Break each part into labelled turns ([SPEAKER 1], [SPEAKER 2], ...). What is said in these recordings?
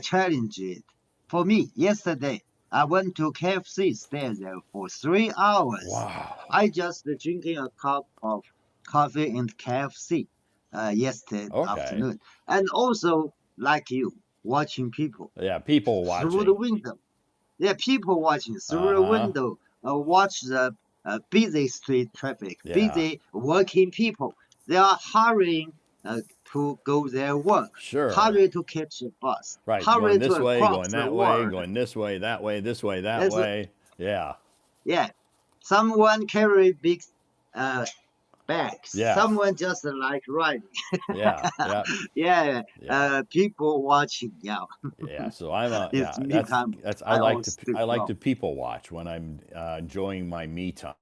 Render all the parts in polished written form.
[SPEAKER 1] challenge it. For me, yesterday, I went to KFC, stayed there for 3 hours.
[SPEAKER 2] Wow.
[SPEAKER 1] I just drinking a cup of coffee in KFC yesterday
[SPEAKER 2] Okay.
[SPEAKER 1] afternoon. And also, like you, watching people
[SPEAKER 2] Yeah, people
[SPEAKER 1] through the
[SPEAKER 2] watching.
[SPEAKER 1] window. Yeah, people watching through the
[SPEAKER 2] Uh-huh.
[SPEAKER 1] window, watch the busy street traffic,
[SPEAKER 2] Yeah.
[SPEAKER 1] busy working people. They are hurrying to go their work,
[SPEAKER 2] Sure.
[SPEAKER 1] hurry to catch a bus,
[SPEAKER 2] Right. Going
[SPEAKER 1] hurry
[SPEAKER 2] this
[SPEAKER 1] to
[SPEAKER 2] way,
[SPEAKER 1] cross
[SPEAKER 2] going
[SPEAKER 1] the
[SPEAKER 2] that way,
[SPEAKER 1] road.
[SPEAKER 2] going this way, that way, this way, that
[SPEAKER 1] That's
[SPEAKER 2] way. Yeah.
[SPEAKER 1] yeah. Someone carry big uh, bags.
[SPEAKER 2] Yes.
[SPEAKER 1] Someone just like riding.
[SPEAKER 2] Yeah. Yeah.
[SPEAKER 1] Yeah,
[SPEAKER 2] Yeah.
[SPEAKER 1] people watching. Yeah,
[SPEAKER 2] Yeah. So I'm a
[SPEAKER 1] it's
[SPEAKER 2] yeah.
[SPEAKER 1] me time.
[SPEAKER 2] That's
[SPEAKER 1] I always
[SPEAKER 2] I like
[SPEAKER 1] go.
[SPEAKER 2] to people watch when I'm enjoying my me time.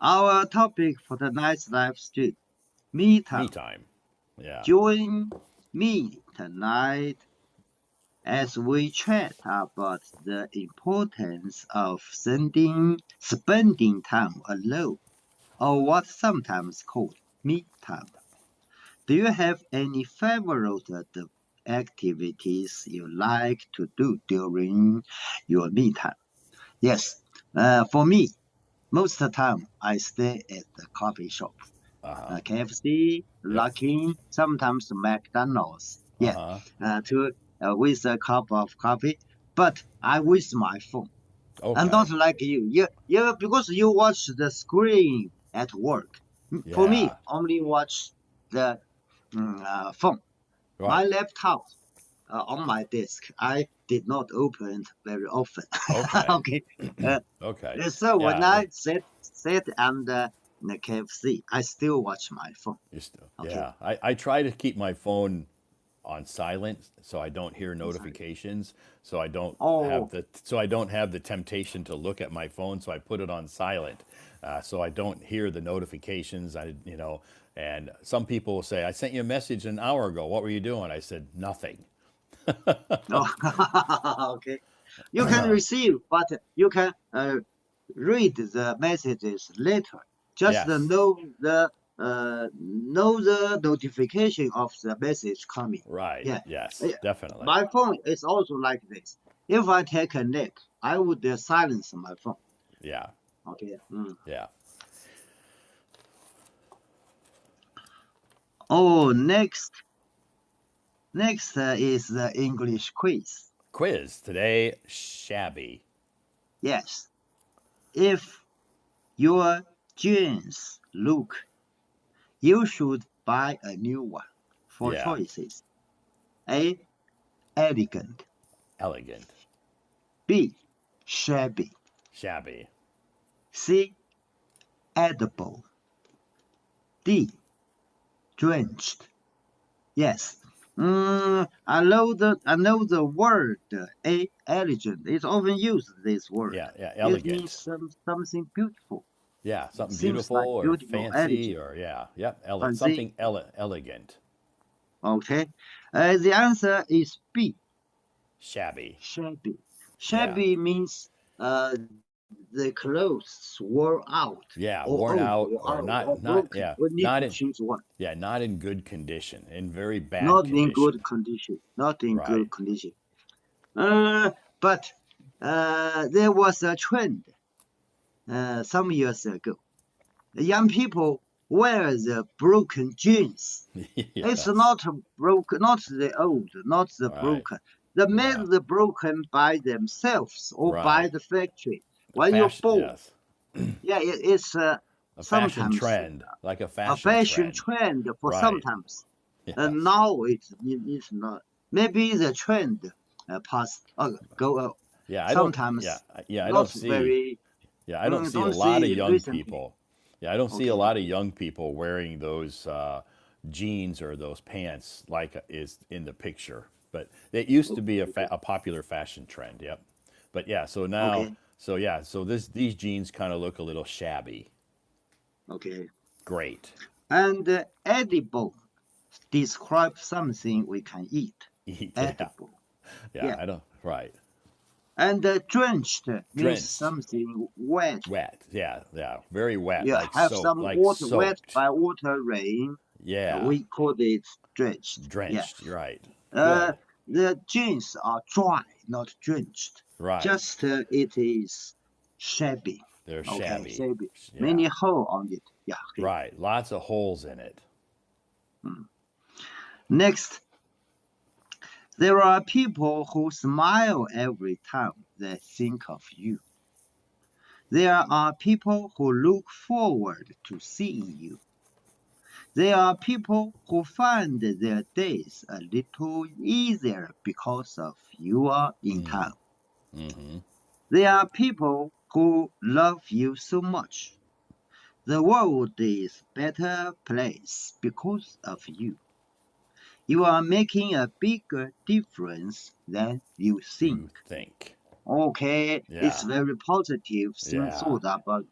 [SPEAKER 1] Our topic for tonight's live stream: me
[SPEAKER 2] Me
[SPEAKER 1] time.
[SPEAKER 2] time. Yeah.
[SPEAKER 1] Join me tonight as we chat about the importance of spending time alone, or what's sometimes called me time. Do you have any favorite activities you like to do during your me time? Yes, for me, most of the time I stay at the coffee shop.
[SPEAKER 2] Uh-huh.
[SPEAKER 1] KFC,
[SPEAKER 2] Yep.
[SPEAKER 1] Lucky, sometimes McDonald's. Yeah,
[SPEAKER 2] Uh-huh.
[SPEAKER 1] to with a cup of coffee. But I with my phone. I'm
[SPEAKER 2] Okay.
[SPEAKER 1] not like you. Yeah, because you watch the screen at work. For me,
[SPEAKER 2] Yeah.
[SPEAKER 1] only watch the phone. My
[SPEAKER 2] Right.
[SPEAKER 1] laptop on my desk. I did not open it very often.
[SPEAKER 2] Okay.
[SPEAKER 1] Okay. Uh,
[SPEAKER 2] Okay.
[SPEAKER 1] so when
[SPEAKER 2] Yeah.
[SPEAKER 1] I sit under the KFC, I still watch my phone.
[SPEAKER 2] You still,
[SPEAKER 1] Okay.
[SPEAKER 2] yeah. I try to keep my phone on silent so I don't hear
[SPEAKER 1] I'm sorry.
[SPEAKER 2] notifications.
[SPEAKER 1] Oh,
[SPEAKER 2] So I don't have the temptation to look at my phone. So I put it on silent, so I don't hear the notifications. And some people will say, "I sent you a message an hour ago. What were you doing?" I said, "Nothing."
[SPEAKER 1] no. Okay. You can receive, but you can read the messages later. Just
[SPEAKER 2] Yes.
[SPEAKER 1] know the notification of the message coming.
[SPEAKER 2] Right.
[SPEAKER 1] Yeah.
[SPEAKER 2] Yes.
[SPEAKER 1] Uh,
[SPEAKER 2] Definitely.
[SPEAKER 1] My phone is also like this. If I take a nap, I would silence my phone.
[SPEAKER 2] Yeah.
[SPEAKER 1] Okay.
[SPEAKER 2] Yeah.
[SPEAKER 1] Oh, next is the English quiz.
[SPEAKER 2] Quiz today. Shabby.
[SPEAKER 1] Yes. If your jeans look, you should buy a new one. For
[SPEAKER 2] Yeah.
[SPEAKER 1] choices: A. Elegant.
[SPEAKER 2] Elegant.
[SPEAKER 1] B. Shabby.
[SPEAKER 2] Shabby.
[SPEAKER 1] C. Edible. D. Drenched. Yes. I know the word a elegant. It's often used this word.
[SPEAKER 2] Yeah. Yeah.
[SPEAKER 1] It means
[SPEAKER 2] Elegant.
[SPEAKER 1] something beautiful.
[SPEAKER 2] Yeah,
[SPEAKER 1] It
[SPEAKER 2] something
[SPEAKER 1] seems
[SPEAKER 2] beautiful
[SPEAKER 1] like
[SPEAKER 2] or
[SPEAKER 1] beautiful,
[SPEAKER 2] fancy
[SPEAKER 1] elegant.
[SPEAKER 2] or yeah, yep,
[SPEAKER 1] Fancy.
[SPEAKER 2] something elegant,
[SPEAKER 1] Okay. The answer is B.
[SPEAKER 2] shabby.
[SPEAKER 1] Shabby.
[SPEAKER 2] Yeah,
[SPEAKER 1] Shabby means the clothes wore out
[SPEAKER 2] yeah,
[SPEAKER 1] or
[SPEAKER 2] worn
[SPEAKER 1] old
[SPEAKER 2] out
[SPEAKER 1] or
[SPEAKER 2] or
[SPEAKER 1] out or
[SPEAKER 2] not
[SPEAKER 1] broken.
[SPEAKER 2] yeah,
[SPEAKER 1] We need
[SPEAKER 2] not
[SPEAKER 1] to
[SPEAKER 2] in
[SPEAKER 1] choose one.
[SPEAKER 2] yeah, not in good condition, in very bad
[SPEAKER 1] Not in
[SPEAKER 2] condition.
[SPEAKER 1] good condition. Not in
[SPEAKER 2] Right.
[SPEAKER 1] good condition. But there was a trend some years ago. The young people wear the broken jeans. It's
[SPEAKER 2] Yes.
[SPEAKER 1] not broken, not the old, not the
[SPEAKER 2] Right.
[SPEAKER 1] broken. They made
[SPEAKER 2] Yeah.
[SPEAKER 1] the broken by themselves or by
[SPEAKER 2] Right.
[SPEAKER 1] the factory.
[SPEAKER 2] A
[SPEAKER 1] When you're
[SPEAKER 2] fashion,
[SPEAKER 1] born,
[SPEAKER 2] yes.
[SPEAKER 1] yeah, it's
[SPEAKER 2] A fashion
[SPEAKER 1] sometimes
[SPEAKER 2] trend, like a
[SPEAKER 1] a
[SPEAKER 2] fashion
[SPEAKER 1] fashion
[SPEAKER 2] trend.
[SPEAKER 1] trend for
[SPEAKER 2] Right.
[SPEAKER 1] sometimes. And
[SPEAKER 2] Yes.
[SPEAKER 1] now it's not. Maybe the trend pass go
[SPEAKER 2] Yeah, I don't yeah,
[SPEAKER 1] sometimes
[SPEAKER 2] yeah, I
[SPEAKER 1] not
[SPEAKER 2] don't see
[SPEAKER 1] very.
[SPEAKER 2] Yeah, I don't see a
[SPEAKER 1] Don't
[SPEAKER 2] lot of
[SPEAKER 1] see
[SPEAKER 2] young
[SPEAKER 1] recently.
[SPEAKER 2] people. Yeah, I don't see a
[SPEAKER 1] Okay,
[SPEAKER 2] lot of young people wearing those jeans or those pants like is in the picture. But it used to be
[SPEAKER 1] okay,
[SPEAKER 2] a popular fashion trend. Yep. But yeah, so now,
[SPEAKER 1] okay,
[SPEAKER 2] so these jeans kind of look a little shabby.
[SPEAKER 1] okay.
[SPEAKER 2] Great.
[SPEAKER 1] And edible describe something we can eat.
[SPEAKER 2] Yeah,
[SPEAKER 1] Edible,
[SPEAKER 2] yeah.
[SPEAKER 1] yeah.
[SPEAKER 2] I don't. Right.
[SPEAKER 1] And drenched means
[SPEAKER 2] Drenched,
[SPEAKER 1] something wet.
[SPEAKER 2] wet. Yeah, yeah. Very wet,
[SPEAKER 1] You have some
[SPEAKER 2] like
[SPEAKER 1] water wet
[SPEAKER 2] soaked.
[SPEAKER 1] by water rain.
[SPEAKER 2] Yeah,
[SPEAKER 1] We call it drenched. Yeah.
[SPEAKER 2] Drenched. Right.
[SPEAKER 1] Uh,
[SPEAKER 2] Good.
[SPEAKER 1] the jeans are dry, not drenched.
[SPEAKER 2] Right.
[SPEAKER 1] Just it is shabby.
[SPEAKER 2] They're
[SPEAKER 1] Okay,
[SPEAKER 2] shabby.
[SPEAKER 1] shabby. Many
[SPEAKER 2] Yeah.
[SPEAKER 1] hole on it. Yeah. Okay.
[SPEAKER 2] Right. Lots of holes in it.
[SPEAKER 1] Mm. Next, there are people who smile every time they think of you. There are people who look forward to seeing you. There are people who find their days a little easier because of you are in
[SPEAKER 2] Mm.
[SPEAKER 1] town.
[SPEAKER 2] Mm-hmm.
[SPEAKER 1] There are people who love you so much. The world is a better place because of you. You are making a bigger difference than you think.
[SPEAKER 2] You think.
[SPEAKER 1] Okay, it's
[SPEAKER 2] Yeah.
[SPEAKER 1] very positive
[SPEAKER 2] Yeah.
[SPEAKER 1] thought about.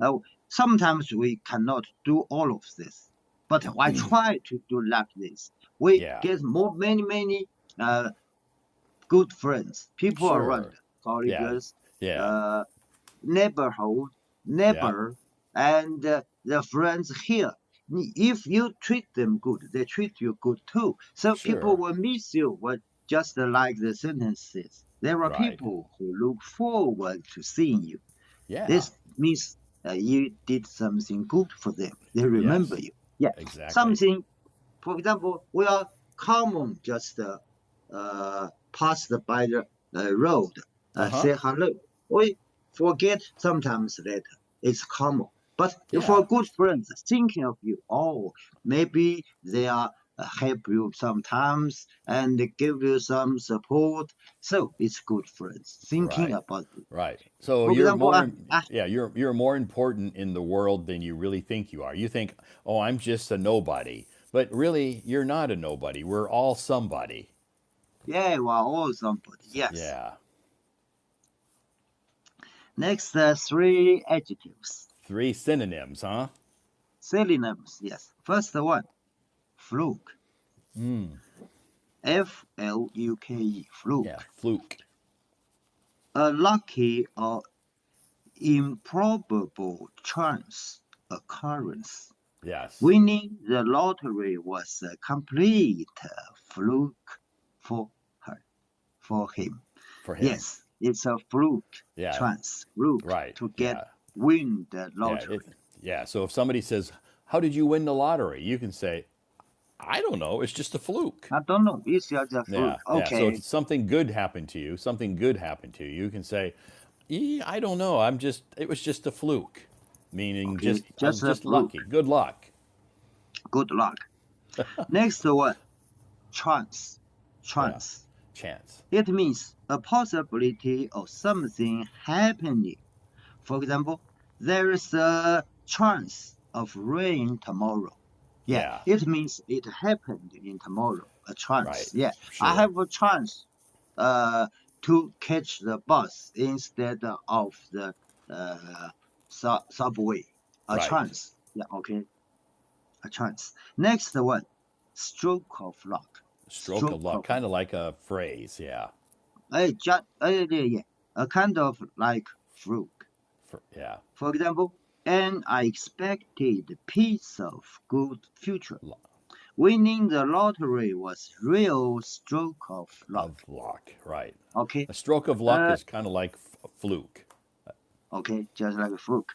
[SPEAKER 1] Uh, Sometimes we cannot do all of this, but I try to do like this. We
[SPEAKER 2] Yeah.
[SPEAKER 1] get many uh, good friends, people around,
[SPEAKER 2] Sure. Yeah.
[SPEAKER 1] colleagues,
[SPEAKER 2] Yeah.
[SPEAKER 1] uh, neighborhood,
[SPEAKER 2] Yeah.
[SPEAKER 1] neighbor, and the friends here. If you treat them good, they treat you good too. So people
[SPEAKER 2] Sure.
[SPEAKER 1] will miss you. But just like the sentence says, there are
[SPEAKER 2] Right.
[SPEAKER 1] people who look forward to seeing you.
[SPEAKER 2] Yeah.
[SPEAKER 1] This means you did something good for them. They remember
[SPEAKER 2] Yes.
[SPEAKER 1] you. Yeah,
[SPEAKER 2] Exactly.
[SPEAKER 1] something. For example, we are common just passed by the road,
[SPEAKER 2] Uh-huh.
[SPEAKER 1] say hello. We forget sometimes that it's common. But
[SPEAKER 2] Yeah.
[SPEAKER 1] for good friends, thinking of you, oh, maybe they are help you sometimes and they give you some support. So it's good friends thinking
[SPEAKER 2] Right.
[SPEAKER 1] about you.
[SPEAKER 2] Right. So
[SPEAKER 1] For
[SPEAKER 2] you're
[SPEAKER 1] example,
[SPEAKER 2] more, yeah, you're more important in the world than you really think you are. You think, "Oh, I'm just a nobody." But really, you're not a nobody. We're all somebody.
[SPEAKER 1] yeah, we are all somebody. Yes.
[SPEAKER 2] Yeah.
[SPEAKER 1] Next, three adjectives.
[SPEAKER 2] Three synonyms, huh?
[SPEAKER 1] Synonyms, yes. First one, fluke.
[SPEAKER 2] Mm.
[SPEAKER 1] Fluke.
[SPEAKER 2] Yeah,
[SPEAKER 1] Fluke.
[SPEAKER 2] fluke.
[SPEAKER 1] A lucky or improbable chance occurrence.
[SPEAKER 2] Yes.
[SPEAKER 1] Winning the lottery was a complete fluke for her, for him.
[SPEAKER 2] For him.
[SPEAKER 1] Yes, it's a fluke
[SPEAKER 2] Yeah.
[SPEAKER 1] chance, fluke
[SPEAKER 2] Right.
[SPEAKER 1] to get
[SPEAKER 2] Yeah.
[SPEAKER 1] win the
[SPEAKER 2] Yeah.
[SPEAKER 1] lottery.
[SPEAKER 2] Yeah. So if somebody says, "How did you win the lottery?" You can say, "I don't know. It's just a fluke."
[SPEAKER 1] I don't know. It's just a
[SPEAKER 2] Yeah,
[SPEAKER 1] fluke.
[SPEAKER 2] yeah. So
[SPEAKER 1] Okay,
[SPEAKER 2] if something good happened to you, something good happened to you, you can say, I don't know. It was just a fluke," meaning
[SPEAKER 1] okay,
[SPEAKER 2] I'm
[SPEAKER 1] just a
[SPEAKER 2] just
[SPEAKER 1] fluke.
[SPEAKER 2] lucky. Good luck.
[SPEAKER 1] Good luck. Next one, chance.
[SPEAKER 2] Yeah,
[SPEAKER 1] Chance.
[SPEAKER 2] chance.
[SPEAKER 1] It means a possibility of something happening. For example, there is a chance of rain tomorrow. Yeah,
[SPEAKER 2] Yeah,
[SPEAKER 1] it means it happened in tomorrow. A chance.
[SPEAKER 2] right.
[SPEAKER 1] Yeah, I
[SPEAKER 2] Sure.
[SPEAKER 1] have a chance uh, to catch the bus instead of the subway. A
[SPEAKER 2] Right.
[SPEAKER 1] chance. Yeah, okay, a chance. Next one, stroke of luck.
[SPEAKER 2] Stroke of
[SPEAKER 1] Stroke
[SPEAKER 2] luck,
[SPEAKER 1] of
[SPEAKER 2] kind of like a phrase. Yeah.
[SPEAKER 1] yeah, a kind of like fluke.
[SPEAKER 2] Yeah.
[SPEAKER 1] For example, an unexpected piece of good future.
[SPEAKER 2] Lu-
[SPEAKER 1] Winning the lottery was real stroke of luck.
[SPEAKER 2] Of luck. Right.
[SPEAKER 1] Okay,
[SPEAKER 2] A stroke of luck
[SPEAKER 1] uh,
[SPEAKER 2] is kind of like a fluke.
[SPEAKER 1] okay, just like a fluke.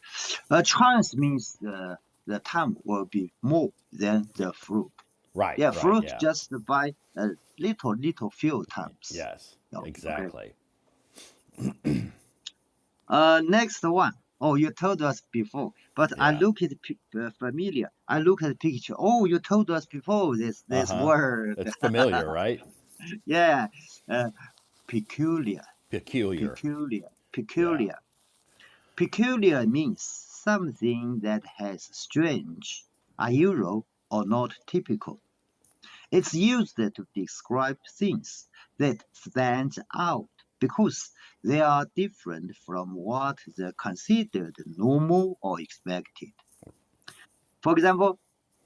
[SPEAKER 1] A chance means the time will be more than the fluke.
[SPEAKER 2] Right.
[SPEAKER 1] Yeah,
[SPEAKER 2] Right.
[SPEAKER 1] fluke
[SPEAKER 2] Yeah.
[SPEAKER 1] just by a little few times.
[SPEAKER 2] Yes.
[SPEAKER 1] Okay.
[SPEAKER 2] Exactly.
[SPEAKER 1] Next one. Oh, you told us before, but I
[SPEAKER 2] Yeah.
[SPEAKER 1] look at familiar. I look at the picture. Oh, you told us before
[SPEAKER 2] Uh
[SPEAKER 1] this
[SPEAKER 2] huh.
[SPEAKER 1] word.
[SPEAKER 2] It's familiar, right?
[SPEAKER 1] Yeah, uh, peculiar,
[SPEAKER 2] Peculiar.
[SPEAKER 1] peculiar,
[SPEAKER 2] Yeah.
[SPEAKER 1] peculiar. Peculiar means something that has strange, unusual, or not typical. It's used to describe things that stand out because they are different from what is considered normal or expected. For example,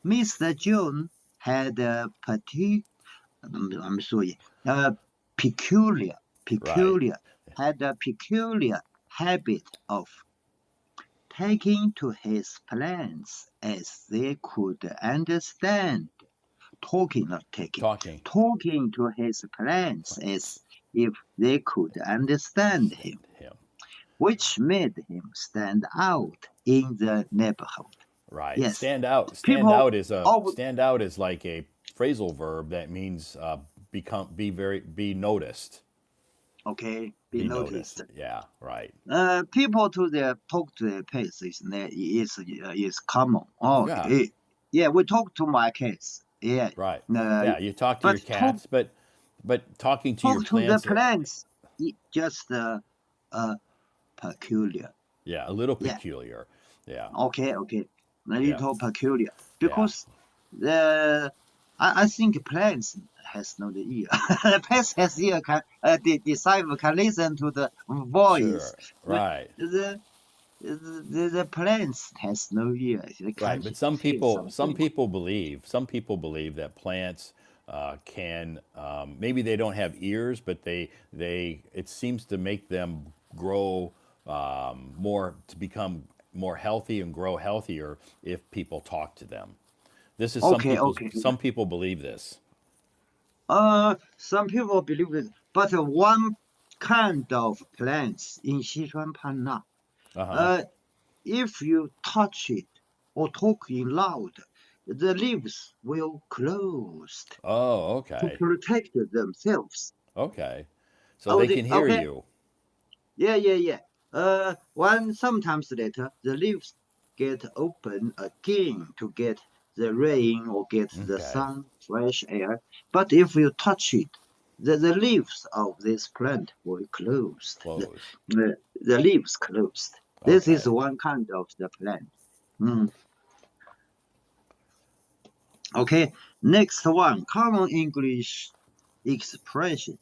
[SPEAKER 1] Mr. John had a I'm sorry, a peculiar,
[SPEAKER 2] Right.
[SPEAKER 1] peculiar, had a peculiar habit of taking to his plans as they could understand talking, not taking,
[SPEAKER 2] Talking.
[SPEAKER 1] talking to his plants as if they could understand him,
[SPEAKER 2] Him.
[SPEAKER 1] which made him stand out in the neighborhood.
[SPEAKER 2] Right.
[SPEAKER 1] Yes,
[SPEAKER 2] Stand out.
[SPEAKER 1] people of
[SPEAKER 2] Stand out is like a phrasal verb that means be noticed.
[SPEAKER 1] okay be
[SPEAKER 2] Be noticed.
[SPEAKER 1] noticed.
[SPEAKER 2] Yeah. Right.
[SPEAKER 1] People to their talk to their pets is common.
[SPEAKER 2] Yeah.
[SPEAKER 1] Okay, yeah, we talk to my cats. Yeah,
[SPEAKER 2] Right.
[SPEAKER 1] uh,
[SPEAKER 2] Yeah. You talk to
[SPEAKER 1] but
[SPEAKER 2] your cats, but talking to your
[SPEAKER 1] talk to the
[SPEAKER 2] plants.
[SPEAKER 1] plants, just uh, peculiar.
[SPEAKER 2] Yeah. A little
[SPEAKER 1] Yeah,
[SPEAKER 2] peculiar. Yeah.
[SPEAKER 1] okay, a
[SPEAKER 2] Yeah.
[SPEAKER 1] little peculiar
[SPEAKER 2] Yeah.
[SPEAKER 1] because the I think plants has no the ear. Plants has ear the disciple can listen to the voice,
[SPEAKER 2] Sure.
[SPEAKER 1] but
[SPEAKER 2] Right.
[SPEAKER 1] the plants has no ear. They
[SPEAKER 2] Right,
[SPEAKER 1] can't
[SPEAKER 2] but
[SPEAKER 1] hear something.
[SPEAKER 2] some people believe that plants can maybe they don't have ears, but they it seems to make them grow more to become more healthy and grow healthier if people talk to them. This is
[SPEAKER 1] Okay.
[SPEAKER 2] some people believe this.
[SPEAKER 1] Some people believe it, but one kind of plants in Sichuan Panna,
[SPEAKER 2] Uh huh.
[SPEAKER 1] uh, if you touch it or talk in loud, the leaves will close
[SPEAKER 2] Oh,
[SPEAKER 1] to
[SPEAKER 2] okay,
[SPEAKER 1] protect themselves.
[SPEAKER 2] okay. So
[SPEAKER 1] Oh,
[SPEAKER 2] they can hear
[SPEAKER 1] okay,
[SPEAKER 2] you.
[SPEAKER 1] yeah. One sometimes later, the leaves get open again to get the rain or get the
[SPEAKER 2] Okay,
[SPEAKER 1] sun, fresh air. But if you touch it, the leaves of this plant will close.
[SPEAKER 2] close.
[SPEAKER 1] The leaves closed. This is
[SPEAKER 2] Okay.
[SPEAKER 1] one kind of the plant. Mm. Okay, next one, common English expression,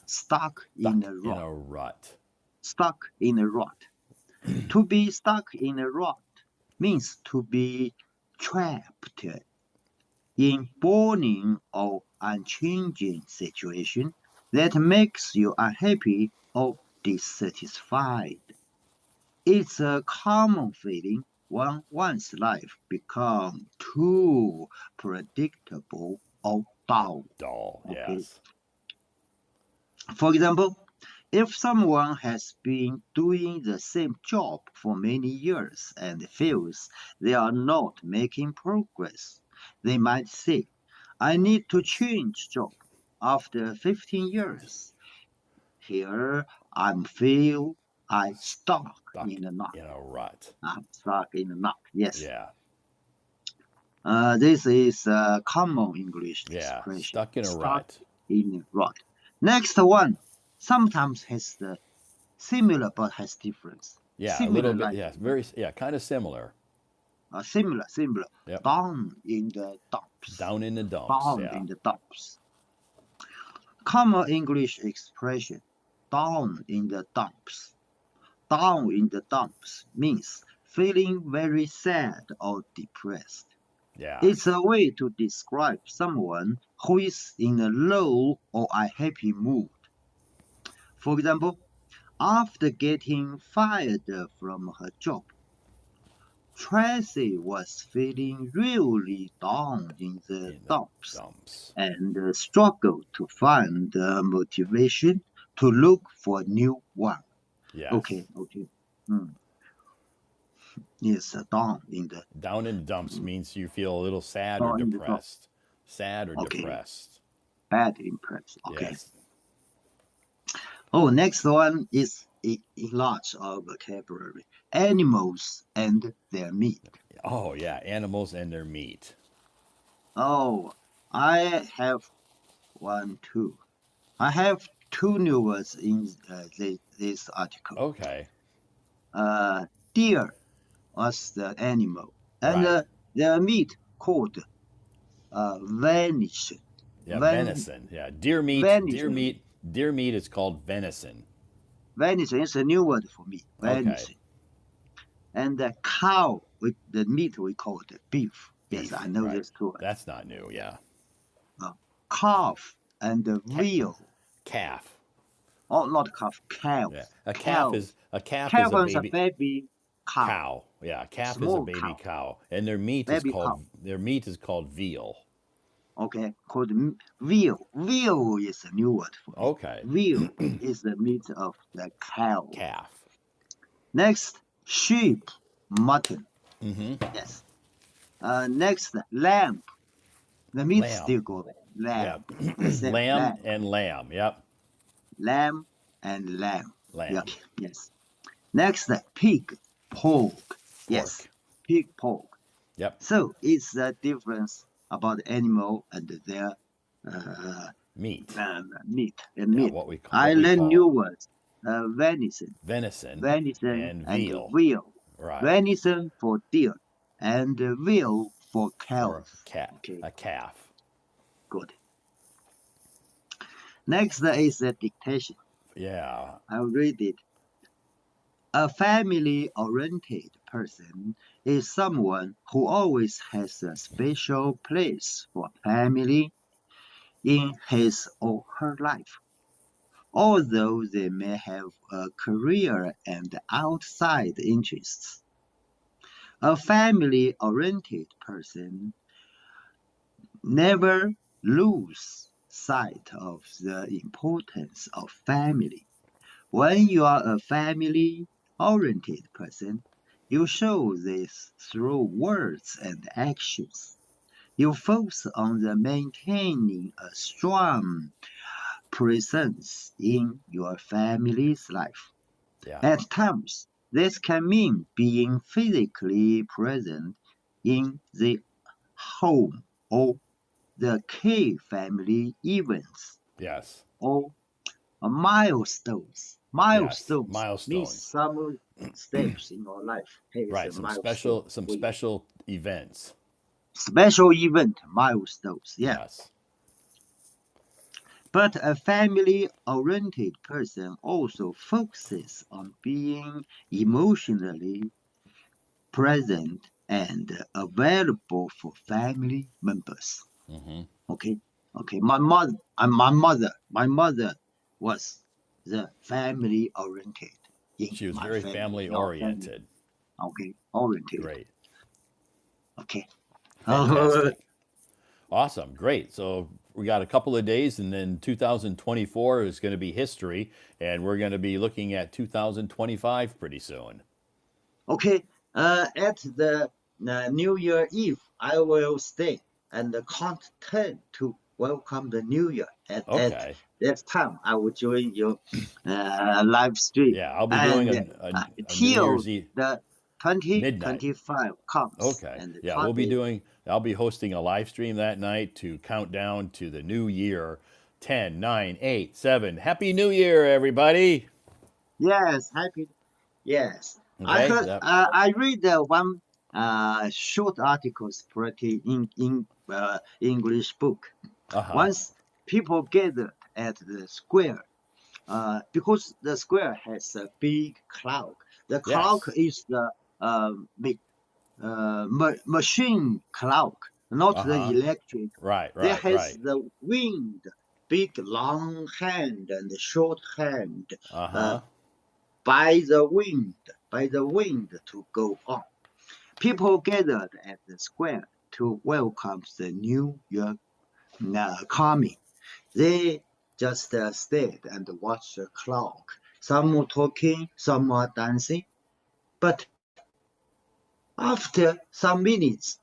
[SPEAKER 1] stuck in
[SPEAKER 2] Stuck
[SPEAKER 1] a
[SPEAKER 2] in
[SPEAKER 1] rut.
[SPEAKER 2] a rut.
[SPEAKER 1] Stuck in a rut. To be stuck in a rut means to be trapped in boring or unchanging situation that makes you unhappy or dissatisfied. It's a common feeling when one's life becomes too predictable or dull.
[SPEAKER 2] Dull.
[SPEAKER 1] Okay.
[SPEAKER 2] Yes.
[SPEAKER 1] For example, if someone has been doing the same job for many years and feels they are not making progress, they might say, I need to change job. After 15 years, here I stuck
[SPEAKER 2] Stuck
[SPEAKER 1] in a knot.
[SPEAKER 2] in a rut.
[SPEAKER 1] I'm stuck in a knot. Yes.
[SPEAKER 2] Yeah.
[SPEAKER 1] This is a common English
[SPEAKER 2] Yeah.
[SPEAKER 1] expression.
[SPEAKER 2] Stuck in a
[SPEAKER 1] Stuck
[SPEAKER 2] rut.
[SPEAKER 1] in a rut. Next one sometimes has the similar but has difference.
[SPEAKER 2] Yeah, a little
[SPEAKER 1] Similar
[SPEAKER 2] bit.
[SPEAKER 1] like
[SPEAKER 2] Yeah, very. Yeah, kind of similar.
[SPEAKER 1] similar.
[SPEAKER 2] Yep.
[SPEAKER 1] Down in the dumps.
[SPEAKER 2] Down in the dumps.
[SPEAKER 1] Down
[SPEAKER 2] Yeah.
[SPEAKER 1] in the dumps. Common English expression. Down in the dumps. Down in the dumps means feeling very sad or depressed.
[SPEAKER 2] Yeah.
[SPEAKER 1] It's a way to describe someone who is in a low or unhappy mood. For example, after getting fired from her job, Tracy was feeling really down in the
[SPEAKER 2] In the
[SPEAKER 1] dumps
[SPEAKER 2] dumps.
[SPEAKER 1] and struggled to find the motivation to look for a new one.
[SPEAKER 2] Yes.
[SPEAKER 1] Okay. Hmm. Yes, down in the
[SPEAKER 2] Down in the dumps means you feel a little sad or
[SPEAKER 1] down in the dump.
[SPEAKER 2] depressed. Sad or
[SPEAKER 1] Okay,
[SPEAKER 2] depressed.
[SPEAKER 1] bad impression. Okay.
[SPEAKER 2] Yes.
[SPEAKER 1] Oh, next one is enlarge our vocabulary. Animals and their meat.
[SPEAKER 2] Oh, yeah. Animals and their meat.
[SPEAKER 1] Oh, I have one too. I have two new words in this article.
[SPEAKER 2] Okay.
[SPEAKER 1] Uh, deer was the animal, and
[SPEAKER 2] Right.
[SPEAKER 1] the meat called venison.
[SPEAKER 2] Yeah.
[SPEAKER 1] Ven-
[SPEAKER 2] Venison. Yeah. Deer meat. Deer
[SPEAKER 1] venison.
[SPEAKER 2] meat. Deer meat is called venison.
[SPEAKER 1] Venison is a new word for me.
[SPEAKER 2] Okay.
[SPEAKER 1] Venison. And the cow, the meat we call it beef. Yes, I
[SPEAKER 2] Beef.
[SPEAKER 1] know
[SPEAKER 2] Right.
[SPEAKER 1] this too.
[SPEAKER 2] That's not new. Yeah.
[SPEAKER 1] Uh, calf and the
[SPEAKER 2] Ca-
[SPEAKER 1] veal.
[SPEAKER 2] calf.
[SPEAKER 1] Oh, not calf,
[SPEAKER 2] Yeah.
[SPEAKER 1] cows. Cows.
[SPEAKER 2] A calf is
[SPEAKER 1] Calf
[SPEAKER 2] a
[SPEAKER 1] is a
[SPEAKER 2] baby
[SPEAKER 1] baby cow,
[SPEAKER 2] cow. Yeah. A calf is a
[SPEAKER 1] small
[SPEAKER 2] baby
[SPEAKER 1] cow,
[SPEAKER 2] cow, and
[SPEAKER 1] baby cow.
[SPEAKER 2] their meat is called veal.
[SPEAKER 1] Okay, called veal. Veal is a new word for me.
[SPEAKER 2] Okay.
[SPEAKER 1] Veal is the meat of the cow.
[SPEAKER 2] Calf.
[SPEAKER 1] Next, sheep, mutton.
[SPEAKER 2] Mm-hmm.
[SPEAKER 1] Yes. Next, lamb. The meat
[SPEAKER 2] Lamb.
[SPEAKER 1] still good.
[SPEAKER 2] Yep.
[SPEAKER 1] Lamb. The same.
[SPEAKER 2] Lamb
[SPEAKER 1] Lamb.
[SPEAKER 2] and lamb. Yep.
[SPEAKER 1] Lamb and lamb. Yeah.
[SPEAKER 2] Lamb.
[SPEAKER 1] Yes. Next, pig, pork. Yes.
[SPEAKER 2] Pork.
[SPEAKER 1] Pig, pork.
[SPEAKER 2] Yep.
[SPEAKER 1] So it's the difference about animal and their uh,
[SPEAKER 2] Meat.
[SPEAKER 1] meat
[SPEAKER 2] Yeah.
[SPEAKER 1] meat. I
[SPEAKER 2] What we
[SPEAKER 1] learned new
[SPEAKER 2] call
[SPEAKER 1] words. Venison,
[SPEAKER 2] venison
[SPEAKER 1] venison
[SPEAKER 2] and
[SPEAKER 1] and
[SPEAKER 2] veal.
[SPEAKER 1] veal.
[SPEAKER 2] Right.
[SPEAKER 1] Venison for deer and veal for
[SPEAKER 2] For
[SPEAKER 1] cows. Okay,
[SPEAKER 2] a calf.
[SPEAKER 1] good. Next is the dictation.
[SPEAKER 2] Yeah.
[SPEAKER 1] I'll read it. A family-oriented person is someone who always has a special place for family in his or her life, although they may have a career and outside interests. A family-oriented person never loses sight of the importance of family. When you are a family-oriented person, you show this through words and actions. You focus on the maintaining a strong presence in your family's life.
[SPEAKER 2] Yeah.
[SPEAKER 1] At times, this can mean being physically present in the home or the key family events
[SPEAKER 2] Yes.
[SPEAKER 1] or milestones.
[SPEAKER 2] Yes.
[SPEAKER 1] Milestones means
[SPEAKER 2] Milestones.
[SPEAKER 1] some steps in your life. Here is a
[SPEAKER 2] Right.
[SPEAKER 1] milestone
[SPEAKER 2] Some
[SPEAKER 1] for you.
[SPEAKER 2] special events.
[SPEAKER 1] Special event milestones. Yeah.
[SPEAKER 2] Yes.
[SPEAKER 1] But a family oriented person also focuses on being emotionally present and available for family members.
[SPEAKER 2] Mm-hmm.
[SPEAKER 1] Okay, okay. My mother was the family oriented in
[SPEAKER 2] She was
[SPEAKER 1] my
[SPEAKER 2] very
[SPEAKER 1] family,
[SPEAKER 2] family
[SPEAKER 1] in our family.
[SPEAKER 2] oriented.
[SPEAKER 1] Okay, oriented.
[SPEAKER 2] Great.
[SPEAKER 1] Okay.
[SPEAKER 2] Fantastic. Awesome. Great. So we got a couple of days, and then 2024 is going to be history, and we're going to be looking at 2025 pretty soon.
[SPEAKER 1] Okay. At the New Year Eve, I will stay and count 10 to welcome the New Year. At
[SPEAKER 2] Okay.
[SPEAKER 1] that time, I will join your live stream.
[SPEAKER 2] Yeah, I'll be doing
[SPEAKER 1] And
[SPEAKER 2] a New
[SPEAKER 1] till
[SPEAKER 2] Year's Eve
[SPEAKER 1] the
[SPEAKER 2] midnight.
[SPEAKER 1] 2025 comes
[SPEAKER 2] Okay.
[SPEAKER 1] and
[SPEAKER 2] Yeah, I'll be hosting a live stream that night to count down to the new year. 10, 9, 8, 7. Happy New Year, everybody.
[SPEAKER 1] yes, happy. Yes, I
[SPEAKER 2] Okay.
[SPEAKER 1] heard.
[SPEAKER 2] That,
[SPEAKER 1] I read one short articles pretty in English book.
[SPEAKER 2] uh-huh.
[SPEAKER 1] Once people gathered at the square, because the square has a big clock. The clock
[SPEAKER 2] Yes.
[SPEAKER 1] is the big machine clock, not the
[SPEAKER 2] Uh-huh.
[SPEAKER 1] electric.
[SPEAKER 2] Right,
[SPEAKER 1] There
[SPEAKER 2] right,
[SPEAKER 1] has
[SPEAKER 2] right.
[SPEAKER 1] the wind, big long hand and short hand. Uh,
[SPEAKER 2] Uh-huh.
[SPEAKER 1] by the wind, by the wind to go on. People gathered at the square to welcome the new year coming. They just stayed and watched the clock. Some were talking, some were dancing. But after some minutes,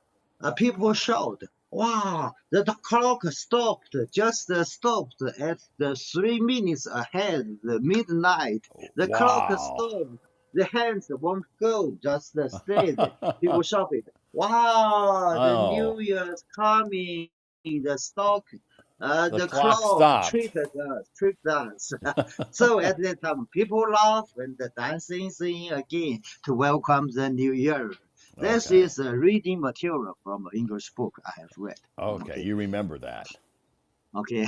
[SPEAKER 1] people shouted, "Wow, the clock stopped, just stopped at the 3 minutes ahead, the midnight. The clock
[SPEAKER 2] Wow.
[SPEAKER 1] stopped. The hands won't go, just stayed." People shouted, "Wow, the
[SPEAKER 2] Oh,
[SPEAKER 1] New Year's coming, the stock, the
[SPEAKER 2] the
[SPEAKER 1] clock
[SPEAKER 2] clock stopped.
[SPEAKER 1] tricked us." So at that time, people laugh and dancing, singing again to welcome the new year. This
[SPEAKER 2] Okay.
[SPEAKER 1] is a reading material from an English book I have read.
[SPEAKER 2] Okay,
[SPEAKER 1] Okay,
[SPEAKER 2] you remember that.
[SPEAKER 1] okay,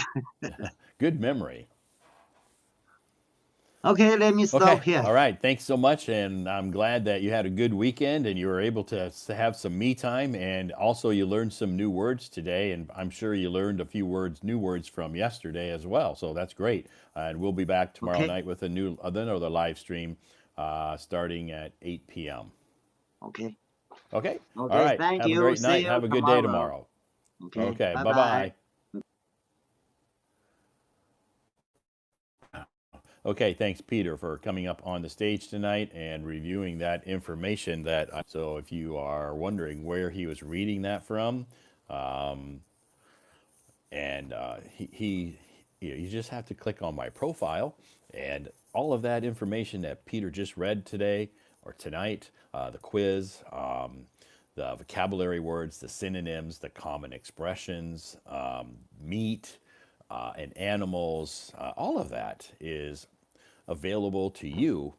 [SPEAKER 2] Good memory.
[SPEAKER 1] okay. Let me
[SPEAKER 2] Okay.
[SPEAKER 1] stop here.
[SPEAKER 2] All right. Thanks so much. And I'm glad that you had a good weekend and you were able to have some me time. And also, you learned some new words today. And I'm sure you learned a few new words from yesterday as well. So that's great. And we'll be back tomorrow
[SPEAKER 1] Okay,
[SPEAKER 2] night with another live stream starting at 8 p.m.
[SPEAKER 1] okay,
[SPEAKER 2] Okay. All
[SPEAKER 1] okay.
[SPEAKER 2] right.
[SPEAKER 1] Thank
[SPEAKER 2] Have a
[SPEAKER 1] you.
[SPEAKER 2] great
[SPEAKER 1] See
[SPEAKER 2] night.
[SPEAKER 1] you
[SPEAKER 2] Have a good day
[SPEAKER 1] tomorrow.
[SPEAKER 2] tomorrow.
[SPEAKER 1] Okay,
[SPEAKER 2] Okay,
[SPEAKER 1] bye
[SPEAKER 2] bye
[SPEAKER 1] bye.
[SPEAKER 2] bye. Okay, thanks, Peter, for coming up on the stage tonight and reviewing that information. So, if you are wondering where he was reading that from, and you just have to click on my profile, and all of that information that Peter just read today or tonight, the quiz, the vocabulary words, the synonyms, the common expressions, meat, and animals, all of that is available to you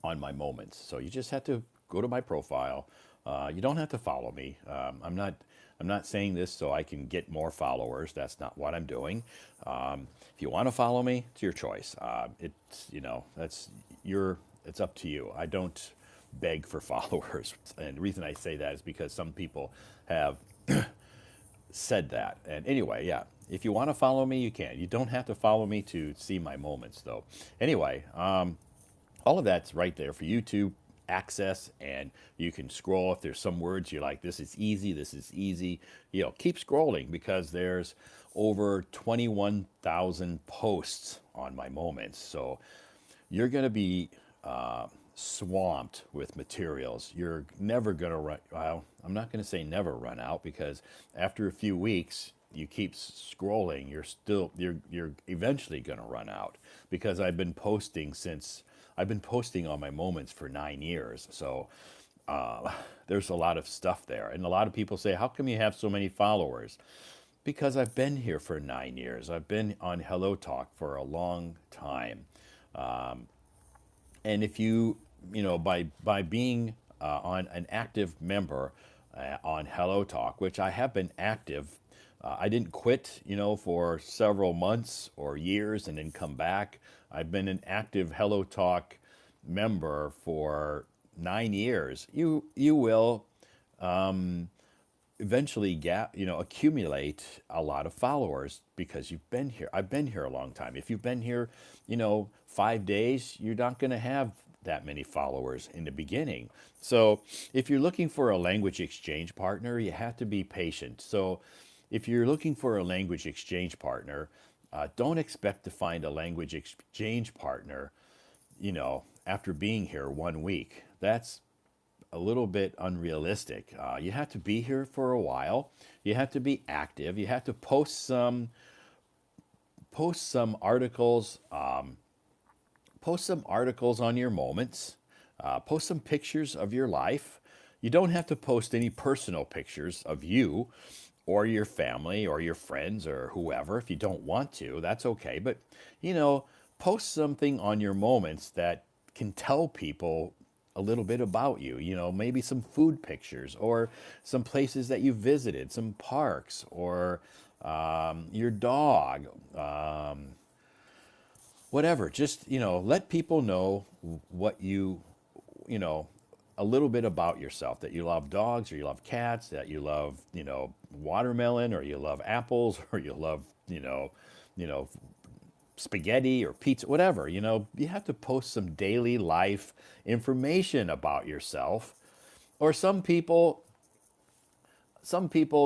[SPEAKER 2] on my moments. So you just have to go to my profile. You don't have to follow me. I'm not saying this so I can get more followers. That's not what I'm doing. If you want to follow me, it's your choice. That's your. It's up to you. I don't beg for followers, and the reason I say that is because some people have said that. And anyway, yeah, if you want to follow me, you can. You don't have to follow me to see my moments, though. Anyway, all of that's right there for you to access, and you can scroll if there's some words you're like, this is easy. Keep scrolling because there's over 21,000 posts on my moments. So you're going to be swamped with materials. You're never going to run. Well, I'm not going to say never run out, because after a few weeks, you keep scrolling, you're eventually going to run out, because I've been posting on my moments for 9 years. So there's a lot of stuff there. And a lot of people say, how come you have so many followers? Because I've been here for 9 years. I've been on Hello Talk for a long time. And if by being on an active member on Hello Talk, which I have been active, I didn't quit, for several months or years and then come back. I've been an active Hello Talk member for 9 years. You will eventually accumulate a lot of followers because you've been here. I've been here a long time. If you've been here, 5 days, you're not going to have that many followers in the beginning. So if you're looking for a language exchange partner, you have to be patient. So if you're looking for a language exchange partner, don't expect to find a language exchange partner, after being here 1 week. That's a little bit unrealistic. You have to be here for a while. You have to be active. You have to post some articles. Post some articles on your moments. Post some pictures of your life. You don't have to post any personal pictures of you or your family or your friends or whoever. If you don't want to, that's okay. But, you know, post something on your moments that can tell people a little bit about you. Maybe some food pictures or some places that you visited, some parks, or your dog, whatever. Just, let people know what you know, a little bit about yourself, that you love dogs or you love cats, that you love, watermelon, or you love apples, or you love, you know, spaghetti or pizza, whatever. You have to post some daily life information about yourself. Or some people,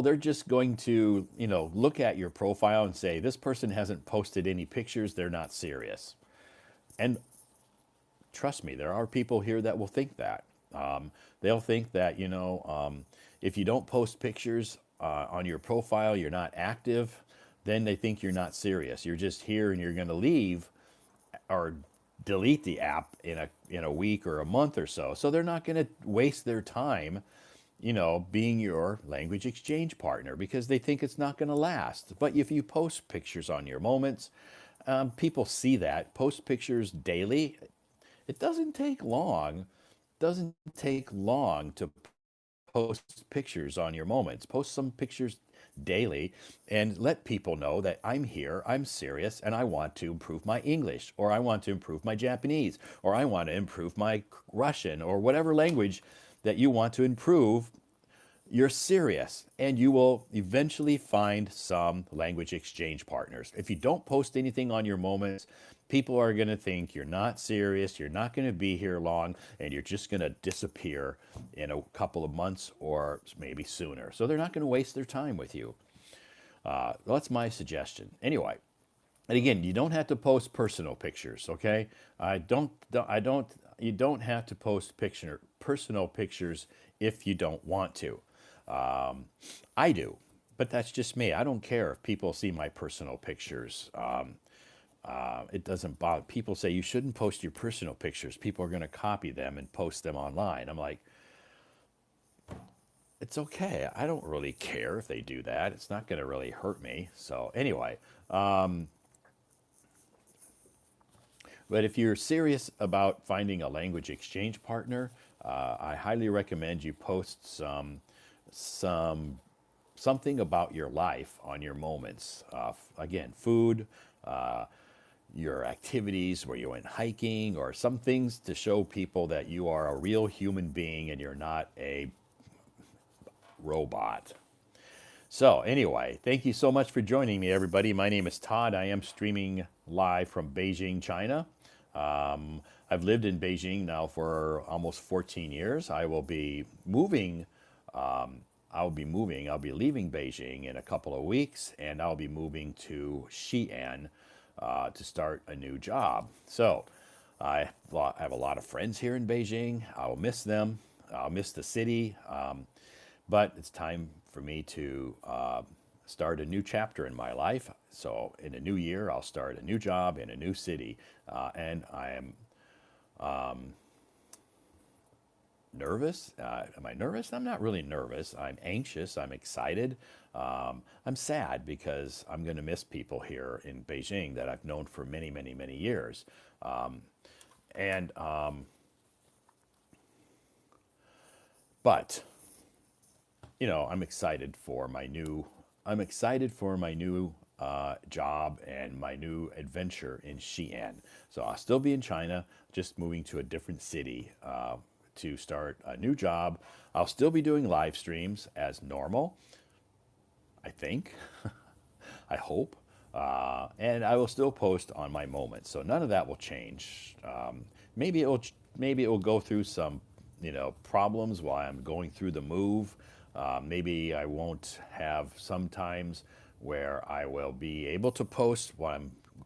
[SPEAKER 2] they're just going to, look at your profile and say, this person hasn't posted any pictures, they're not serious. And trust me, there are people here that will think that. They'll think that, if you don't post pictures on your profile, you're not active, then they think you're not serious. You're just here and you're going to leave or delete the app in a week or a month or so. So they're not going to waste their time, being your language exchange partner, because they think it's not going to last. But if you post pictures on your moments, people see that. Post pictures daily. It doesn't take long to post pictures on your moments. Post some pictures daily and let people know that I'm here, I'm serious, and I want to improve my English, or I want to improve my Japanese, or I want to improve my Russian, or whatever language that you want to improve. you're serious, and you will eventually find some language exchange partners. If you don't post anything on your moments, people are going to think you're not serious, you're not going to be here long, and you're just going to disappear in a couple of months or maybe sooner. So they're not going to waste their time with you. That's my suggestion. Anyway, and again, you don't have to post personal pictures, okay? You don't have to post personal pictures if you don't want to. I do, but that's just me. I don't care if people see my personal pictures. It doesn't bother. People say you shouldn't post your personal pictures. People are going to copy them and post them online. I'm like, it's okay. I don't really care if they do that. It's not going to really hurt me. So anyway, but if you're serious about finding a language exchange partner, I highly recommend you post some something about your life on your moments. Again, food, your activities where you went hiking, or some things to show people that you are a real human being and you're not a robot. So, anyway, thank you so much for joining me, everybody. My name is Todd. I am streaming live from Beijing, China. I've lived in Beijing now for almost 14 years. I will be moving. I'll be leaving Beijing in a couple of weeks, and I'll be moving to Xi'an to start a new job. So, have a lot of friends here in Beijing. I'll miss them. I'll miss the city. But it's time for me to start a new chapter in my life. So in a new year, I'll start a new job in a new city. And I am nervous. Am I nervous? I'm not really nervous. I'm anxious. I'm excited. I'm sad because I'm going to miss people here in Beijing that I've known for many, many, many years. And but I'm excited for my new job and my new adventure in Xi'an. So I'll still be in China, just moving to a different city to start a new job. I'll still be doing live streams as normal, I think. I hope. And I will still post on my moments, so none of that will change. Maybe it will go through some problems while I'm going through the move. Maybe I won't have some times where I will be able to post while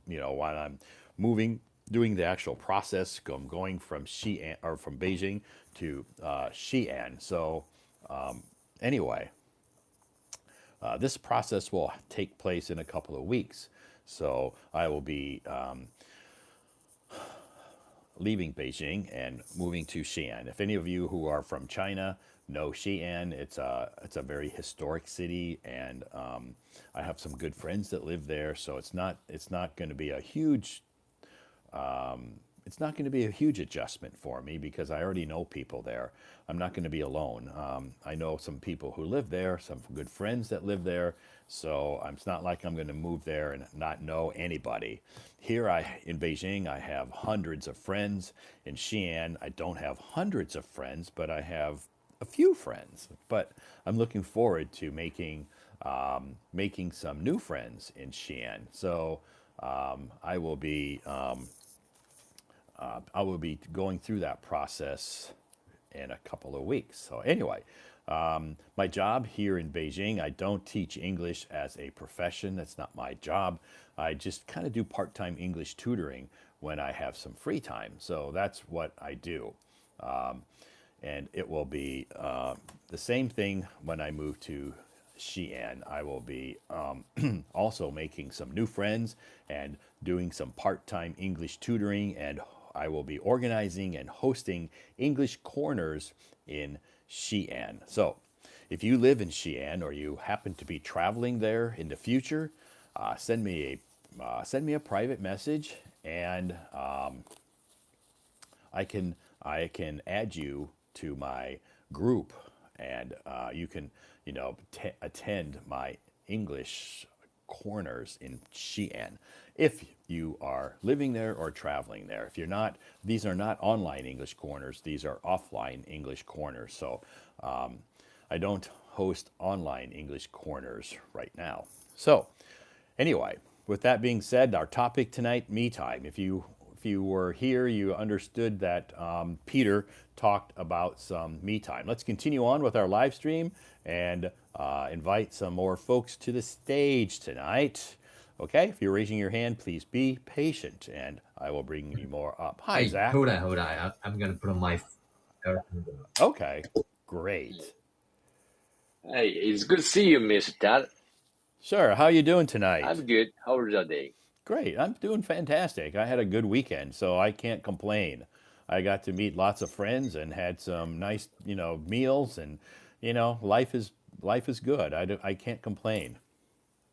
[SPEAKER 2] I'm moving, doing the actual process. I'm going from Xi'an or from Beijing to Xi'an. So anyway, this process will take place in a couple of weeks. So I will be leaving Beijing and moving to Xi'an. If any of you who are from China know Xi'an, it's a very historic city, and I have some good friends that live there. So it's not going to be a huge adjustment for me because I already know people there. I'm not going to be alone. I know some people who live there, some good friends that live there. So it's not like I'm going to move there and not know anybody. Here in Beijing, I have hundreds of friends. In Xi'an, I don't have hundreds of friends, but I have a few friends. But I'm looking forward to making some new friends in Xi'an. So I will be going through that process in a couple of weeks. So anyway, my job here in Beijing, I don't teach English as a profession. That's not my job. I just kind of do part-time English tutoring when I have some free time. So that's what I do. And it will be the same thing when I move to Xi'an. I will be also making some new friends and doing some part-time English tutoring, and I will be organizing and hosting English corners in Xi'an. So if you live in Xi'an or you happen to be traveling there in the future, send me a private message, and I can add you to my group, and you can attend my English corners in Xi'an if you are living there or traveling there. If you're not, these are not online English corners, these are offline English corners. So I don't host online English corners right now. So, anyway, with that being said, our topic tonight, me time. If you were here, you understood that Peter talked about some me time. Let's continue on with our live stream and invite some more folks to the stage tonight. Okay, if you're raising your hand, please be patient, and I will bring you more up. Hi,
[SPEAKER 3] Hey,
[SPEAKER 2] Zach.
[SPEAKER 3] hold on. I'm gonna put on my AirPods.
[SPEAKER 2] Okay, great.
[SPEAKER 4] Hey, it's good to see you, Mr. Todd.
[SPEAKER 2] Sure. How you doing tonight?
[SPEAKER 4] I'm good. How was your day?
[SPEAKER 2] Great. I'm doing fantastic. I had a good weekend, so I can't complain. I got to meet lots of friends and had some nice, meals, and life is good. I can't complain.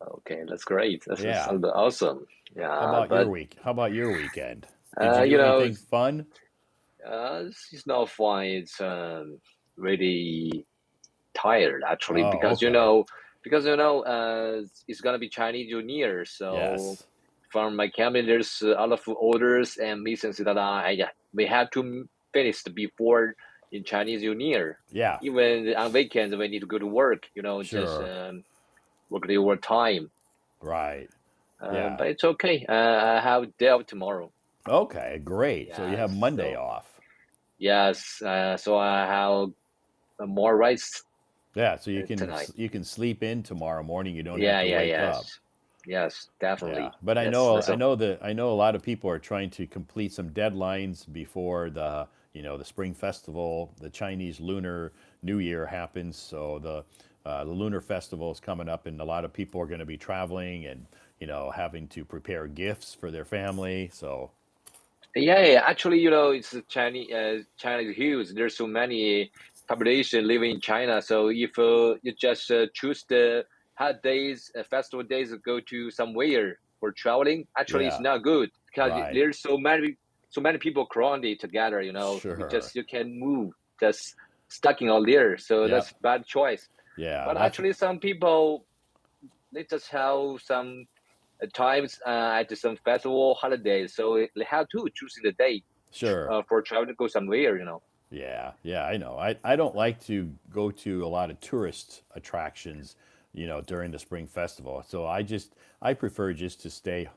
[SPEAKER 4] Okay, that's great. That's
[SPEAKER 2] Yeah.
[SPEAKER 4] sounds awesome.
[SPEAKER 2] How
[SPEAKER 4] Yeah,
[SPEAKER 2] about your
[SPEAKER 4] but
[SPEAKER 2] week? How about your weekend? Did you
[SPEAKER 4] uh, you
[SPEAKER 2] do
[SPEAKER 4] know,
[SPEAKER 2] anything fun?
[SPEAKER 4] it's not fun. It's really tired actually
[SPEAKER 2] Oh,
[SPEAKER 4] because
[SPEAKER 2] okay.
[SPEAKER 4] it's gonna be Chinese New Year. So
[SPEAKER 2] Yes.
[SPEAKER 4] from my company, there's a lot of orders and missions that we have to finish before in Chinese New Year.
[SPEAKER 2] Yeah.
[SPEAKER 4] Even on weekends, we need to go to work. Just
[SPEAKER 2] Sure.
[SPEAKER 4] work the overtime.
[SPEAKER 2] Right. Yeah.
[SPEAKER 4] But it's okay. I have day off tomorrow.
[SPEAKER 2] Okay. Great. So you have
[SPEAKER 4] Yes.
[SPEAKER 2] Monday
[SPEAKER 4] So
[SPEAKER 2] off.
[SPEAKER 4] yes. So I have more rights
[SPEAKER 2] Yeah. So you can
[SPEAKER 4] tonight.
[SPEAKER 2] you can sleep in tomorrow morning. You don't have
[SPEAKER 4] Yeah.
[SPEAKER 2] to
[SPEAKER 4] Yeah.
[SPEAKER 2] wake up.
[SPEAKER 4] Yes. Yes.
[SPEAKER 2] Yeah,
[SPEAKER 4] Definitely.
[SPEAKER 2] but I
[SPEAKER 4] That's
[SPEAKER 2] know
[SPEAKER 4] that's
[SPEAKER 2] I
[SPEAKER 4] a
[SPEAKER 2] know that I know a lot of people are trying to complete some deadlines before the Spring Festival, the Chinese Lunar New Year happens. So the Lunar Festival is coming up, and a lot of people are going to be traveling and having to prepare gifts for their family. So
[SPEAKER 4] Yeah, yeah. Actually, it's China is huge. There's so many population living in China. So if you just choose the hot days, festival days, to go to somewhere for traveling, actually, it's
[SPEAKER 2] yeah,
[SPEAKER 4] not good because
[SPEAKER 2] right,
[SPEAKER 4] there's so many people crowded together.
[SPEAKER 2] sure,
[SPEAKER 4] You can move, just stuck in all there. So
[SPEAKER 2] yep,
[SPEAKER 4] that's bad choice.
[SPEAKER 2] yeah,
[SPEAKER 4] But
[SPEAKER 2] that's
[SPEAKER 4] actually, some people they just have some at times at some festival holidays, so they have to choosing the day
[SPEAKER 2] sure.
[SPEAKER 4] for travel to go somewhere.
[SPEAKER 2] Yeah, yeah, I know. I don't like to go to a lot of tourist attractions, during the spring festival. So I prefer just to stay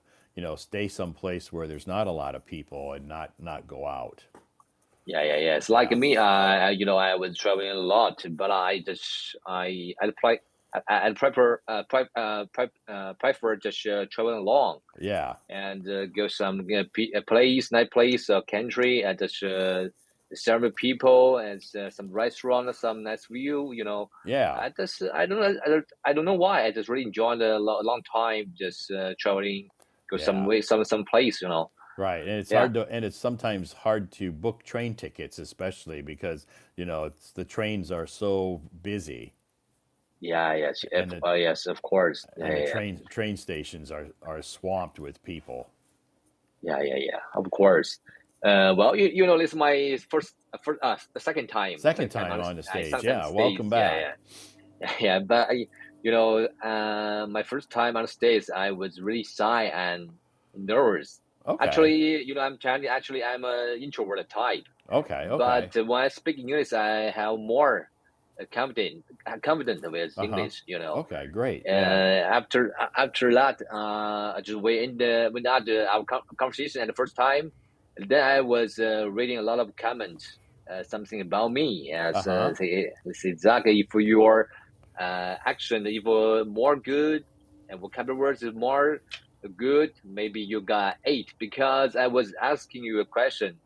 [SPEAKER 2] someplace where there's not a lot of people and not go out.
[SPEAKER 4] Yeah, yeah, yeah. It's like
[SPEAKER 2] Yeah.
[SPEAKER 4] me. I was traveling a lot, but I prefer prefer just traveling along
[SPEAKER 2] Yeah.
[SPEAKER 4] and go some place, night place, country, and just serve with people and some restaurant, some nice view.
[SPEAKER 2] Yeah.
[SPEAKER 4] I don't know why. I just really enjoyed a long time just traveling, go some
[SPEAKER 2] Yeah.
[SPEAKER 4] way, some place.
[SPEAKER 2] Right.
[SPEAKER 4] Yeah,
[SPEAKER 2] And it's sometimes hard to book train tickets, especially because, the trains are so busy
[SPEAKER 4] yeah, yes,
[SPEAKER 2] and the
[SPEAKER 4] yes, of course. Yeah,
[SPEAKER 2] and the
[SPEAKER 4] yeah, yeah.
[SPEAKER 2] train stations are swamped with people.
[SPEAKER 4] Yeah, yeah, yeah, of course. Well, this is my the
[SPEAKER 2] Second
[SPEAKER 4] second time
[SPEAKER 2] time
[SPEAKER 4] on
[SPEAKER 2] on the
[SPEAKER 4] second
[SPEAKER 2] stage.
[SPEAKER 4] time on
[SPEAKER 2] Yeah,
[SPEAKER 4] stage.
[SPEAKER 2] welcome
[SPEAKER 4] Yeah,
[SPEAKER 2] back.
[SPEAKER 4] yeah, yeah. But my first time on stage, I was really shy and nervous.
[SPEAKER 2] Okay.
[SPEAKER 4] Actually, I'm Chinese. Actually, I'm an introvert type.
[SPEAKER 2] Okay.
[SPEAKER 4] But
[SPEAKER 2] Okay.
[SPEAKER 4] when I speak English, I have more confident with
[SPEAKER 2] Uh-huh.
[SPEAKER 4] English.
[SPEAKER 2] Okay, great. Yeah.
[SPEAKER 4] After that, I just we had our conversation at the first time. And then I was reading a lot of comments, something about me, as
[SPEAKER 2] Uh-huh.
[SPEAKER 4] say exactly if your action if more good and vocabulary words is more good, maybe you got 8 because I was asking you a question.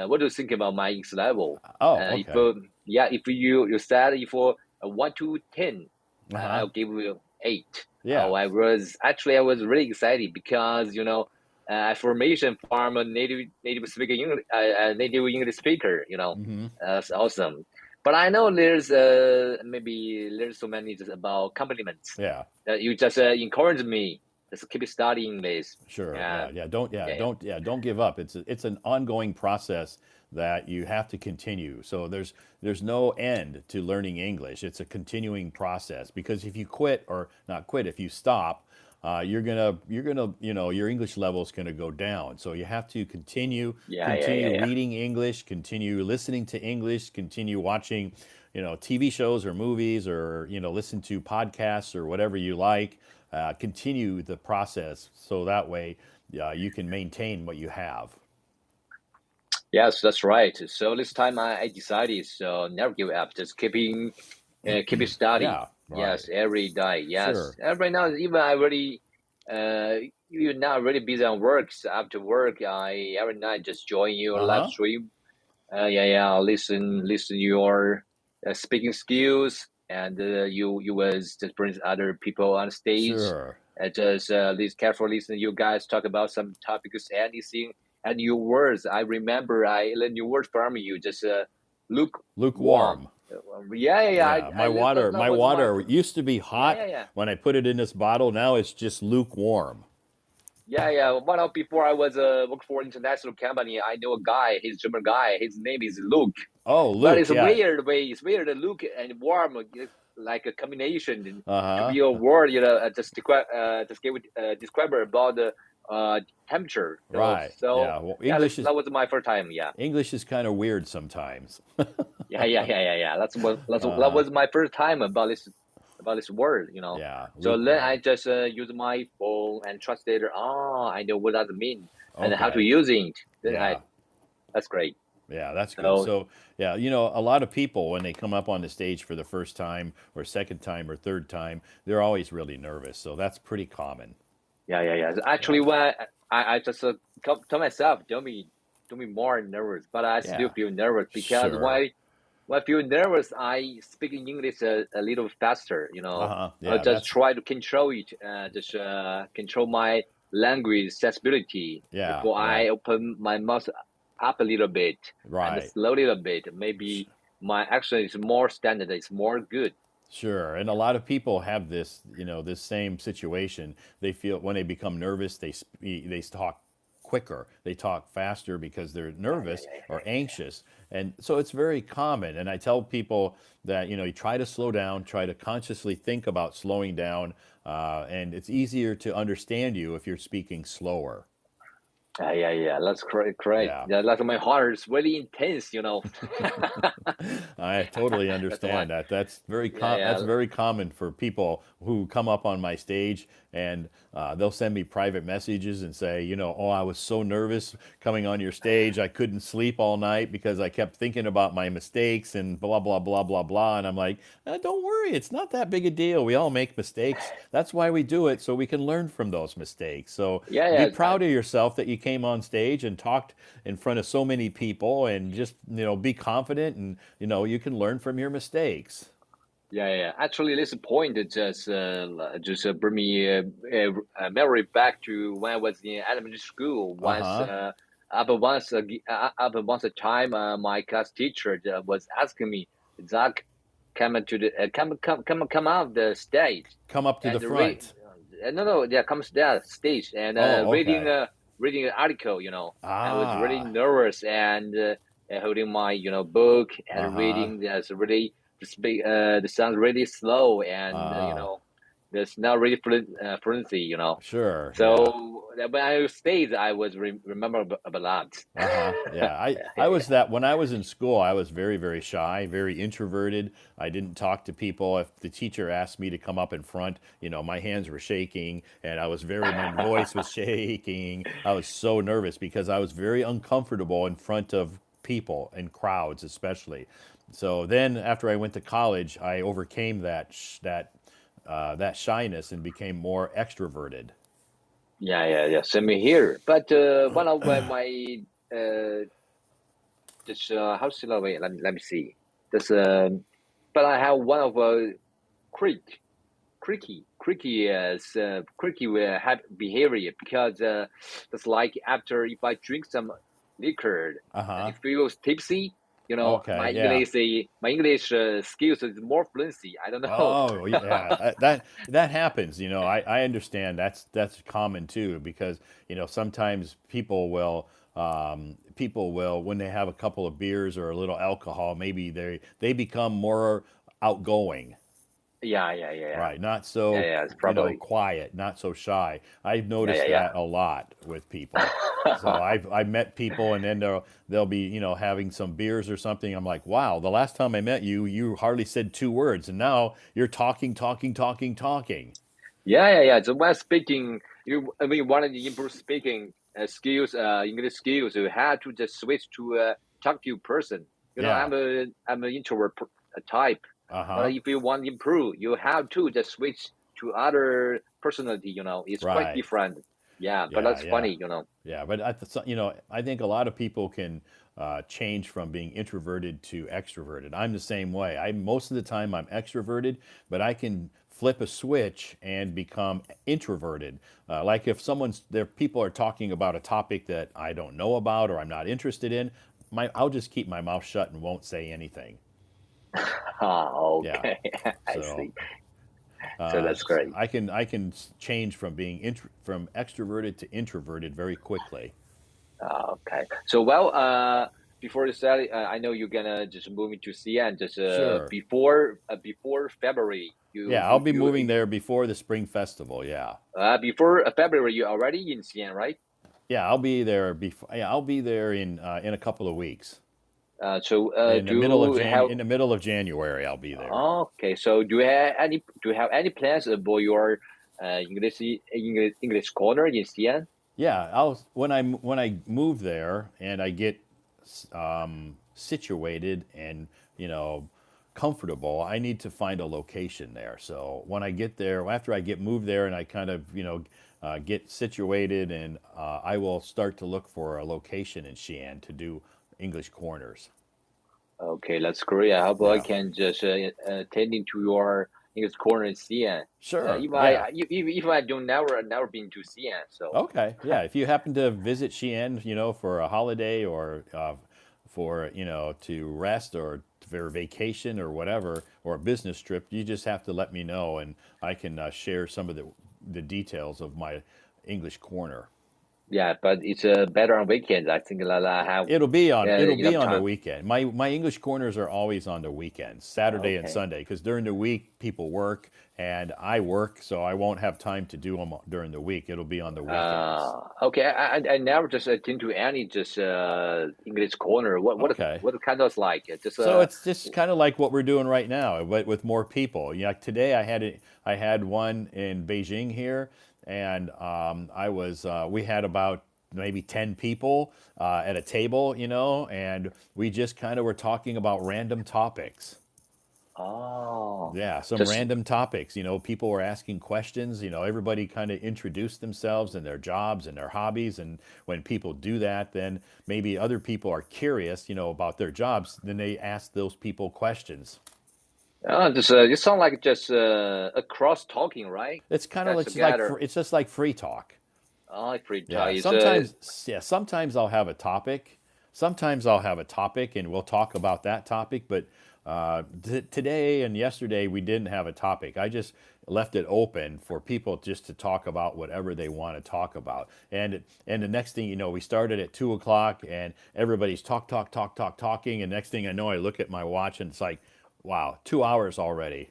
[SPEAKER 4] What do you think about my English level?
[SPEAKER 2] Oh,
[SPEAKER 4] If
[SPEAKER 2] okay.
[SPEAKER 4] yeah, if you said if 1 to 10,
[SPEAKER 2] Uh-huh.
[SPEAKER 4] I'll give you 8.
[SPEAKER 2] Yeah.
[SPEAKER 4] I was really excited because affirmation from a native English speaker.
[SPEAKER 2] Mm-hmm.
[SPEAKER 4] That's awesome. But I know there's maybe there's so many just about compliments
[SPEAKER 2] Yeah.
[SPEAKER 4] that you just encourage me. Just keep studying this.
[SPEAKER 2] Sure.
[SPEAKER 4] Yeah,
[SPEAKER 2] Yeah. Yeah. Don't yeah,
[SPEAKER 4] yeah, yeah.
[SPEAKER 2] don't yeah, don't give up. It's an ongoing process that you have to continue. So there's no end to learning English. It's a continuing process because if you quit or not quit, if you stop, you're gonna your English level is gonna go down. So you have to
[SPEAKER 4] Yeah, yeah, yeah,
[SPEAKER 2] continue
[SPEAKER 4] yeah.
[SPEAKER 2] reading English, continue listening to English, continue watching TV shows or movies, or listen to podcasts or whatever you like. Continue the process so that way you can maintain what you have.
[SPEAKER 4] Yes, that's right. So this time I decided so never give up, just keeping study.
[SPEAKER 2] Yeah, right.
[SPEAKER 4] Yes, every day. Yes,
[SPEAKER 2] Sure.
[SPEAKER 4] and right now even I really you're not really busy on work. So after work, I every night just join your live
[SPEAKER 2] Uh-huh.
[SPEAKER 4] stream. Yeah. Listen your speaking skills, and you was just bring other people on stage.
[SPEAKER 2] Sure.
[SPEAKER 4] Just carefully listen. You guys talk about some topics, anything, and your words. I remember I learned new words from you. Just lukewarm.
[SPEAKER 2] Lukewarm.
[SPEAKER 4] Yeah.
[SPEAKER 2] Yeah,
[SPEAKER 4] I listen. That
[SPEAKER 2] my
[SPEAKER 4] was my
[SPEAKER 2] water used to be hot
[SPEAKER 4] yeah.
[SPEAKER 2] when I put it in this bottle. Now it's just lukewarm.
[SPEAKER 4] Yeah. One of before I was work for international company. I know a guy. He's German guy. His name is Luke.
[SPEAKER 2] Oh,
[SPEAKER 4] But
[SPEAKER 2] Luke,
[SPEAKER 4] it's
[SPEAKER 2] yeah.
[SPEAKER 4] weird way. It's weird. Luke and warm, like a combination to
[SPEAKER 2] Uh-huh.
[SPEAKER 4] be a word. Just give it describe about the temperature.
[SPEAKER 2] Right. Yeah. Well,
[SPEAKER 4] Yeah, that was my first time. Yeah.
[SPEAKER 2] English is kind of weird sometimes.
[SPEAKER 4] Yeah. That
[SPEAKER 2] Uh-huh.
[SPEAKER 4] was my first time about this word.
[SPEAKER 2] Yeah,
[SPEAKER 4] So then I
[SPEAKER 2] lukewarm.
[SPEAKER 4] just use my phone and translate. Oh, I know what that mean and how to
[SPEAKER 2] Okay.
[SPEAKER 4] use it. Then
[SPEAKER 2] Yeah.
[SPEAKER 4] that's great.
[SPEAKER 2] Yeah, that's good.
[SPEAKER 4] So
[SPEAKER 2] So, yeah, a lot of people when they come up on the stage for the first time or second time or third time, they're always really nervous. So that's pretty common.
[SPEAKER 4] yeah.
[SPEAKER 2] Yeah.
[SPEAKER 4] Actually, when I just tell myself, don't be more nervous, but I still
[SPEAKER 2] Yeah.
[SPEAKER 4] feel nervous because
[SPEAKER 2] Sure.
[SPEAKER 4] when I feel nervous, I speak in English a little faster.
[SPEAKER 2] Uh-huh.
[SPEAKER 4] I
[SPEAKER 2] Yeah,
[SPEAKER 4] just
[SPEAKER 2] that's
[SPEAKER 4] try to control it, just control my language sensibility
[SPEAKER 2] yeah,
[SPEAKER 4] before I
[SPEAKER 2] right.
[SPEAKER 4] open my mouth up a little bit and
[SPEAKER 2] Right.
[SPEAKER 4] slow a little bit. Maybe my action is more standard, it's more good.
[SPEAKER 2] Sure. And a lot of people have this, this same situation. They feel when they become nervous, they talk quicker. They talk faster because they're nervous or anxious. And so it's very common. And I tell people that, you try to slow down, try to consciously think about slowing down. And it's easier to understand you if you're speaking slower.
[SPEAKER 4] Yeah. That's correct.
[SPEAKER 2] Yeah.
[SPEAKER 4] Yeah, that's my heart is really intense.
[SPEAKER 2] I totally
[SPEAKER 4] That's why.
[SPEAKER 2] understand that. That's
[SPEAKER 4] Yeah.
[SPEAKER 2] very common for people who come up on my stage and they'll send me private messages and say, oh, I was so nervous coming on your stage. I couldn't sleep all night because I kept thinking about my mistakes and blah blah blah blah blah. And I'm like, don't worry, it's not that big a deal. We all make mistakes. That's why we do it, so we can learn from those mistakes. So be
[SPEAKER 4] Yeah.
[SPEAKER 2] proud of yourself that you came on stage and talked in front of so many people, and just be confident, and you can learn from your mistakes.
[SPEAKER 4] Yeah. Actually, this point is just bring me a memory back to when I was in elementary school.
[SPEAKER 2] Uh-huh.
[SPEAKER 4] Up once a time, my class teacher was asking me, Zach, come out the stage
[SPEAKER 2] Come up to the
[SPEAKER 4] and read.
[SPEAKER 2] front.
[SPEAKER 4] No, yeah, comes there stage and
[SPEAKER 2] Oh, okay.
[SPEAKER 4] reading an article. I was really
[SPEAKER 2] Ah.
[SPEAKER 4] nervous and holding my book and
[SPEAKER 2] Uh-huh.
[SPEAKER 4] reading. That's really the sound really slow and
[SPEAKER 2] Ah.
[SPEAKER 4] there's not really fluency.
[SPEAKER 2] Sure. Yeah.
[SPEAKER 4] So when I stayed, I was remember a lot.
[SPEAKER 2] Uh-huh. Yeah. I was that when I was in school, I was very, very shy, very introverted. I didn't talk to people. If the teacher asked me to come up in front, my hands were shaking and my voice was shaking. I was so nervous because I was very uncomfortable in front of people and crowds especially. So then after I went to college, I overcame that shyness and became more extroverted.
[SPEAKER 4] Yeah. Same here. But one of my uh, just how should I wait? Let me see. This but I have one of creek creaky behavior because that's like after if I drink some liquor and
[SPEAKER 2] Uh-huh.
[SPEAKER 4] it feels tipsy.
[SPEAKER 2] Okay. Yeah.
[SPEAKER 4] My English skills is more fluency. I don't know.
[SPEAKER 2] Oh yeah, that happens. I understand. That's common too because sometimes people will when they have a couple of beers or a little alcohol, maybe they become more outgoing.
[SPEAKER 4] Yeah.
[SPEAKER 2] Right, not so,
[SPEAKER 4] Yeah, it's probably.
[SPEAKER 2] quiet, not so shy. I've
[SPEAKER 4] Yeah,
[SPEAKER 2] noticed that a lot with people. So
[SPEAKER 4] yeah.
[SPEAKER 2] I've met people, and then they'll be, having some beers or something. I'm like, wow, the last time I met you, you hardly said two words, and now you're talking, talking, talking, talking.
[SPEAKER 4] Yeah. So when speaking, I mean, want to improve speaking skills, English skills, you have to just switch to talk to person.
[SPEAKER 2] Yeah.
[SPEAKER 4] I'm an introvert type, but
[SPEAKER 2] Uh-huh.
[SPEAKER 4] if you want to improve, you have to just switch to other personality. It's quite
[SPEAKER 2] Right.
[SPEAKER 4] different. Yeah, but
[SPEAKER 2] Yeah,
[SPEAKER 4] that's
[SPEAKER 2] yeah.
[SPEAKER 4] funny.
[SPEAKER 2] Yeah, but I think a lot of people can change from being introverted to extroverted. I'm the same way. Most of the time I'm extroverted, but I can flip a switch and become introverted. Like if people are talking about a topic that I don't know about or I'm not interested in, I'll just keep my mouth shut and won't say anything.
[SPEAKER 4] Ah,
[SPEAKER 2] Yeah.
[SPEAKER 4] okay. I
[SPEAKER 2] So
[SPEAKER 4] see. So that's great.
[SPEAKER 2] I can change from being from extroverted to introverted very quickly.
[SPEAKER 4] Okay. So before you start, I know you're gonna just move into CN just
[SPEAKER 2] Sure.
[SPEAKER 4] before February.
[SPEAKER 2] Yeah, I'll be moving there before the spring festival. Yeah.
[SPEAKER 4] Before February you already in CN, right?
[SPEAKER 2] Yeah, I'll be there before. Yeah, I'll be there in a couple of weeks.
[SPEAKER 4] So
[SPEAKER 2] In the middle of January, I'll be there.
[SPEAKER 4] okay. So do you have any plans for your English corner in CN?
[SPEAKER 2] Yeah, when I move there and I get situated and you know comfortable, I need to find a location there. So when I get there, after I get moved there and I kind of get situated, and I will start to look for a location in Xi'an to do English corners.
[SPEAKER 4] Okay, that's great. I hope I
[SPEAKER 2] Yeah,
[SPEAKER 4] can just attend into your English corner in CN.
[SPEAKER 2] sure.
[SPEAKER 4] If
[SPEAKER 2] Yeah.
[SPEAKER 4] I don't never been to CN, so.
[SPEAKER 2] Okay. Yeah. If you happen to visit Xi'an, for a holiday or for, to rest or for vacation or whatever, or a business trip, you just have to let me know, and I can share some of the details of my English corner.
[SPEAKER 4] Yeah, but it's better on weekends. I think that I have
[SPEAKER 2] It'll be
[SPEAKER 4] enough
[SPEAKER 2] on the
[SPEAKER 4] time.
[SPEAKER 2] weekend. My English corners are always on the weekends, Saturday and
[SPEAKER 4] Okay.
[SPEAKER 2] Sunday, because during the week people work and I work, so I won't have time to do them during the week. It'll be on the weekends.
[SPEAKER 4] Okay. I never just attend to any just English corner.
[SPEAKER 2] Okay.
[SPEAKER 4] What kind of like just
[SPEAKER 2] So it's just kind of like what we're doing right now, but with more people. Yeah, today I had one in Beijing here, and we had about maybe 10 people at a table, and we just kind of were talking about random topics.
[SPEAKER 4] oh
[SPEAKER 2] Yeah, some
[SPEAKER 4] just
[SPEAKER 2] random topics. People were asking questions. Everybody kind of introduced themselves and their jobs and their hobbies. And when people do that, then maybe other people are curious, about their jobs. Then they ask those people questions.
[SPEAKER 4] just you sound like just a cross talking, right?
[SPEAKER 2] It's kind of
[SPEAKER 4] Guys
[SPEAKER 2] it's like
[SPEAKER 4] together.
[SPEAKER 2] it's just like free talk.
[SPEAKER 4] I free
[SPEAKER 2] Yeah,
[SPEAKER 4] time is
[SPEAKER 2] sometimes I'll have a topic. Sometimes I'll have a topic and we'll talk about that topic, but today and yesterday we didn't have a topic. I just left it open for people just to talk about whatever they want to talk about. And the next thing you know, we started at 2 o'clock and everybody's talking. And next thing I know, I look at my watch and it's like, wow, 2 hours already.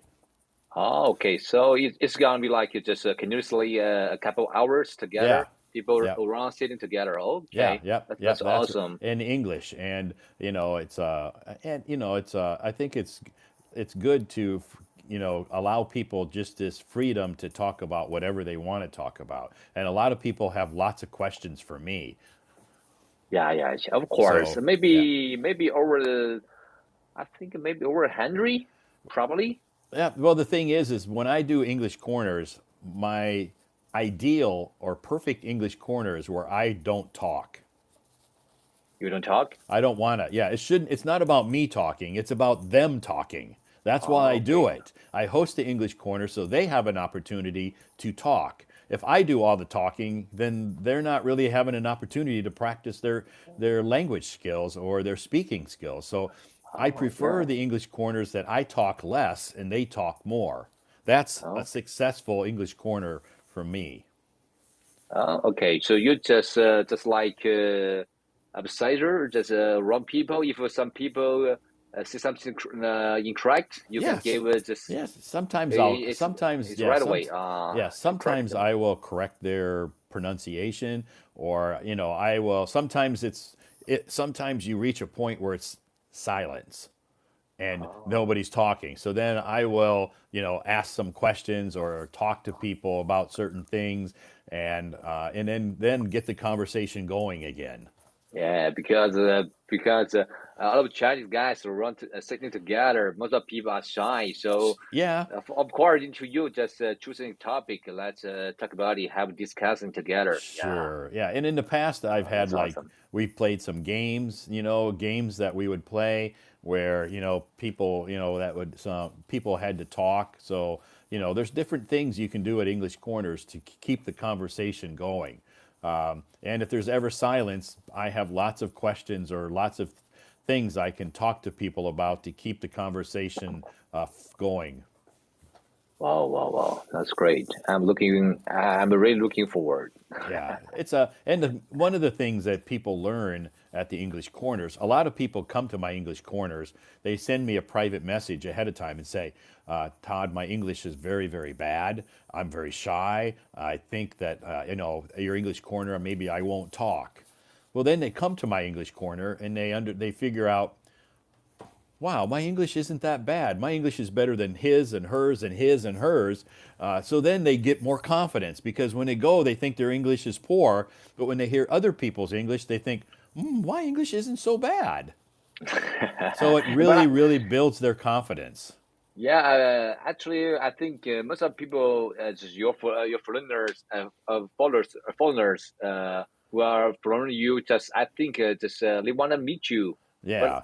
[SPEAKER 4] Oh, okay. So it's gonna be like you just continuously a couple hours
[SPEAKER 2] Yeah.
[SPEAKER 4] together, people
[SPEAKER 2] Yeah.
[SPEAKER 4] around sitting together.
[SPEAKER 2] Yeah,
[SPEAKER 4] Okay,
[SPEAKER 2] yep, yep.
[SPEAKER 4] that's
[SPEAKER 2] That's
[SPEAKER 4] awesome.
[SPEAKER 2] in English, and I think it's good to allow people just this freedom to talk about whatever they want to talk about, and a lot of people have lots of questions for me.
[SPEAKER 4] Yeah, of course.
[SPEAKER 2] So yeah,
[SPEAKER 4] Maybe over I think maybe over Henry, probably.
[SPEAKER 2] yeah. Well, the thing is when I do English corners, my ideal or perfect English corner is where I don't talk.
[SPEAKER 4] You don't talk.
[SPEAKER 2] I don't want to. Yeah, it shouldn't. It's not about me talking. It's about them talking. That's why
[SPEAKER 4] Oh,
[SPEAKER 2] I do
[SPEAKER 4] okay.
[SPEAKER 2] it. I host the English corner so they have an opportunity to talk. If I do all the talking, then they're not really having an opportunity to practice their language skills or their speaking skills. So I
[SPEAKER 4] Oh,
[SPEAKER 2] prefer
[SPEAKER 4] yeah.
[SPEAKER 2] the English corners that I talk less and they talk more. That's a
[SPEAKER 4] Oh,
[SPEAKER 2] successful English corner for me.
[SPEAKER 4] okay. So you just like appetizer, just run people. If some people see something incorrect, you can
[SPEAKER 2] Yes.
[SPEAKER 4] give it just
[SPEAKER 2] Yes. Sometimes
[SPEAKER 4] it's
[SPEAKER 2] sometimes,
[SPEAKER 4] it's
[SPEAKER 2] yeah,
[SPEAKER 4] right away
[SPEAKER 2] yeah,
[SPEAKER 4] correct
[SPEAKER 2] sometimes
[SPEAKER 4] them.
[SPEAKER 2] I will correct their pronunciation, or, I will, sometimes you reach a point where it's silence and
[SPEAKER 4] Oh.
[SPEAKER 2] nobody's talking. So then I will, ask some questions or talk to people about certain things, and then get the conversation going again.
[SPEAKER 4] Yeah, because a lot of Chinese guys are sitting together. Most of people are shy, so
[SPEAKER 2] Yeah,
[SPEAKER 4] of course, into you just choosing a topic. Let's talk about it, have discussing together. Yeah,
[SPEAKER 2] sure. Yeah. And in the past, I've had
[SPEAKER 4] that's
[SPEAKER 2] like,
[SPEAKER 4] awesome.
[SPEAKER 2] we've played some games, games that we would play where, people, some people had to talk. So, there's different things you can do at English Corners to keep the conversation going. And if there's ever silence, I have lots of questions or lots of things I can talk to people about to keep the conversation going.
[SPEAKER 4] Wow, wow, wow, that's great. I'm really looking forward.
[SPEAKER 2] Yeah, one of the things that people learn at the English Corners, a lot of people come to my English Corners. They send me a private message ahead of time and say, "Todd, my English is very, very bad. I'm very shy. I think that your English Corner, maybe I won't talk." Well, then they come to my English Corner and they figure out, wow, my English isn't that bad. My English is better than his and hers and his and hers. So then they get more confidence because when they go, they think their English is poor. But when they hear other people's English, they think, my English isn't so bad. So it
[SPEAKER 4] But
[SPEAKER 2] really, really builds their confidence.
[SPEAKER 4] yeah, actually, I think most of people, just your foreigners, foreigners, who are from you, just I think just they want to meet you, but
[SPEAKER 2] Yeah,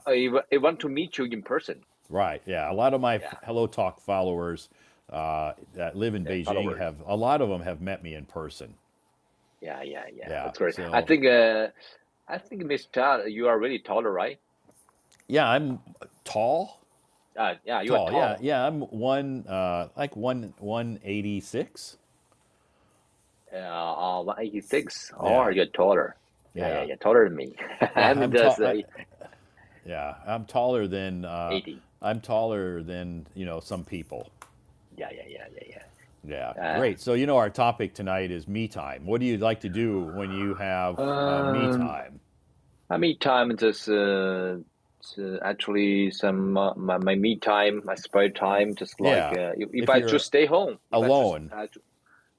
[SPEAKER 4] they want to meet you in person.
[SPEAKER 2] right. Yeah. A lot of my
[SPEAKER 4] Yeah,
[SPEAKER 2] Hello Talk followers that live in
[SPEAKER 4] yeah,
[SPEAKER 2] Beijing
[SPEAKER 4] followers.
[SPEAKER 2] a lot of them have met me in person.
[SPEAKER 4] Yeah, yeah, yeah.
[SPEAKER 2] Yeah.
[SPEAKER 4] That's great.
[SPEAKER 2] So,
[SPEAKER 4] I think Miss Todd, you are really taller, right?
[SPEAKER 2] yeah, I'm tall.
[SPEAKER 4] Yeah, you are
[SPEAKER 2] Tall, yeah,
[SPEAKER 4] tall.
[SPEAKER 2] yeah. I'm like 186.
[SPEAKER 4] 186. Or
[SPEAKER 2] Yeah,
[SPEAKER 4] you're taller. Yeah, yeah,
[SPEAKER 2] yeah,
[SPEAKER 4] yeah, taller than me.
[SPEAKER 2] yeah.
[SPEAKER 4] I'm just
[SPEAKER 2] Yeah, I'm taller than
[SPEAKER 4] 80.
[SPEAKER 2] some people.
[SPEAKER 4] Yeah, yeah, yeah, yeah,
[SPEAKER 2] Yeah,
[SPEAKER 4] yeah.
[SPEAKER 2] great. So our topic tonight is me time. What do you like to do when you have me
[SPEAKER 4] Um,
[SPEAKER 2] time?
[SPEAKER 4] my me time just actually some my me time, my spare time, just like
[SPEAKER 2] Yeah,
[SPEAKER 4] if
[SPEAKER 2] if
[SPEAKER 4] I just
[SPEAKER 2] you're
[SPEAKER 4] stay home, if I just
[SPEAKER 2] alone.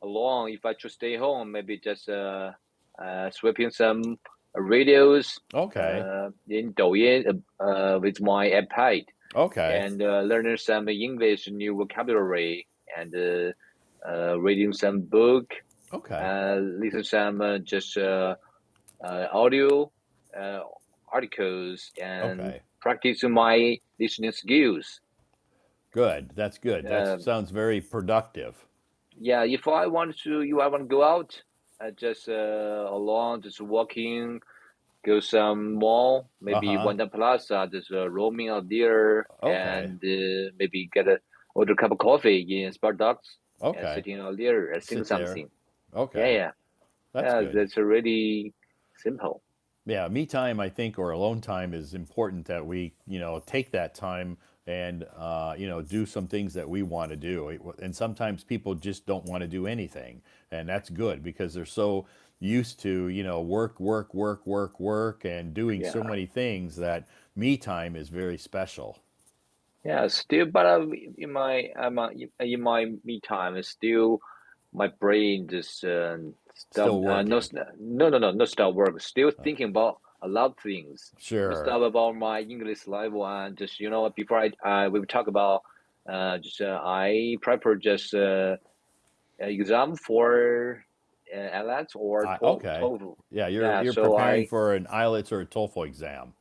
[SPEAKER 4] alone, if I just stay home, maybe just sweeping some radios
[SPEAKER 2] Okay,
[SPEAKER 4] in Douyin with my iPad
[SPEAKER 2] okay,
[SPEAKER 4] and learning some English new vocabulary and reading some book,
[SPEAKER 2] okay,
[SPEAKER 4] listen some just audio uh, articles and
[SPEAKER 2] okay.
[SPEAKER 4] practice my listening skills.
[SPEAKER 2] Good. That's good. That
[SPEAKER 4] Uh,
[SPEAKER 2] sounds very productive.
[SPEAKER 4] yeah, if I want to, you I want to go out, just along, just walking, go some mall,
[SPEAKER 2] Uh
[SPEAKER 4] maybe
[SPEAKER 2] huh.
[SPEAKER 4] Wanda Plaza, just roaming out there,
[SPEAKER 2] Okay.
[SPEAKER 4] and maybe get a order a cup of coffee in Starbucks, and
[SPEAKER 2] Okay.
[SPEAKER 4] sitting out there, sing
[SPEAKER 2] Sit there.
[SPEAKER 4] something. Yeah,
[SPEAKER 2] Okay.
[SPEAKER 4] yeah,
[SPEAKER 2] That's
[SPEAKER 4] yeah.
[SPEAKER 2] good.
[SPEAKER 4] That's really simple.
[SPEAKER 2] Yeah, me time, I think, or alone time is important that we, take that time and, do some things that we want to do. And sometimes people just don't want to do anything. And that's good because they're so used to, work, work, work, work, work, and doing so
[SPEAKER 4] Yeah,
[SPEAKER 2] many things that me time is very special.
[SPEAKER 4] yeah. Still, but in my me time, it's still my brain just stop.
[SPEAKER 2] Still
[SPEAKER 4] No,
[SPEAKER 2] working.
[SPEAKER 4] no, stop work. Still thinking about a lot of things. No
[SPEAKER 2] Sure.
[SPEAKER 4] stuff about my English level and just before we will talk about just I prepare just exam for IELTS or
[SPEAKER 2] Okay.
[SPEAKER 4] TOEFL.
[SPEAKER 2] Yeah, you're
[SPEAKER 4] Yeah,
[SPEAKER 2] you're
[SPEAKER 4] so
[SPEAKER 2] preparing for an IELTS or a TOEFL exam.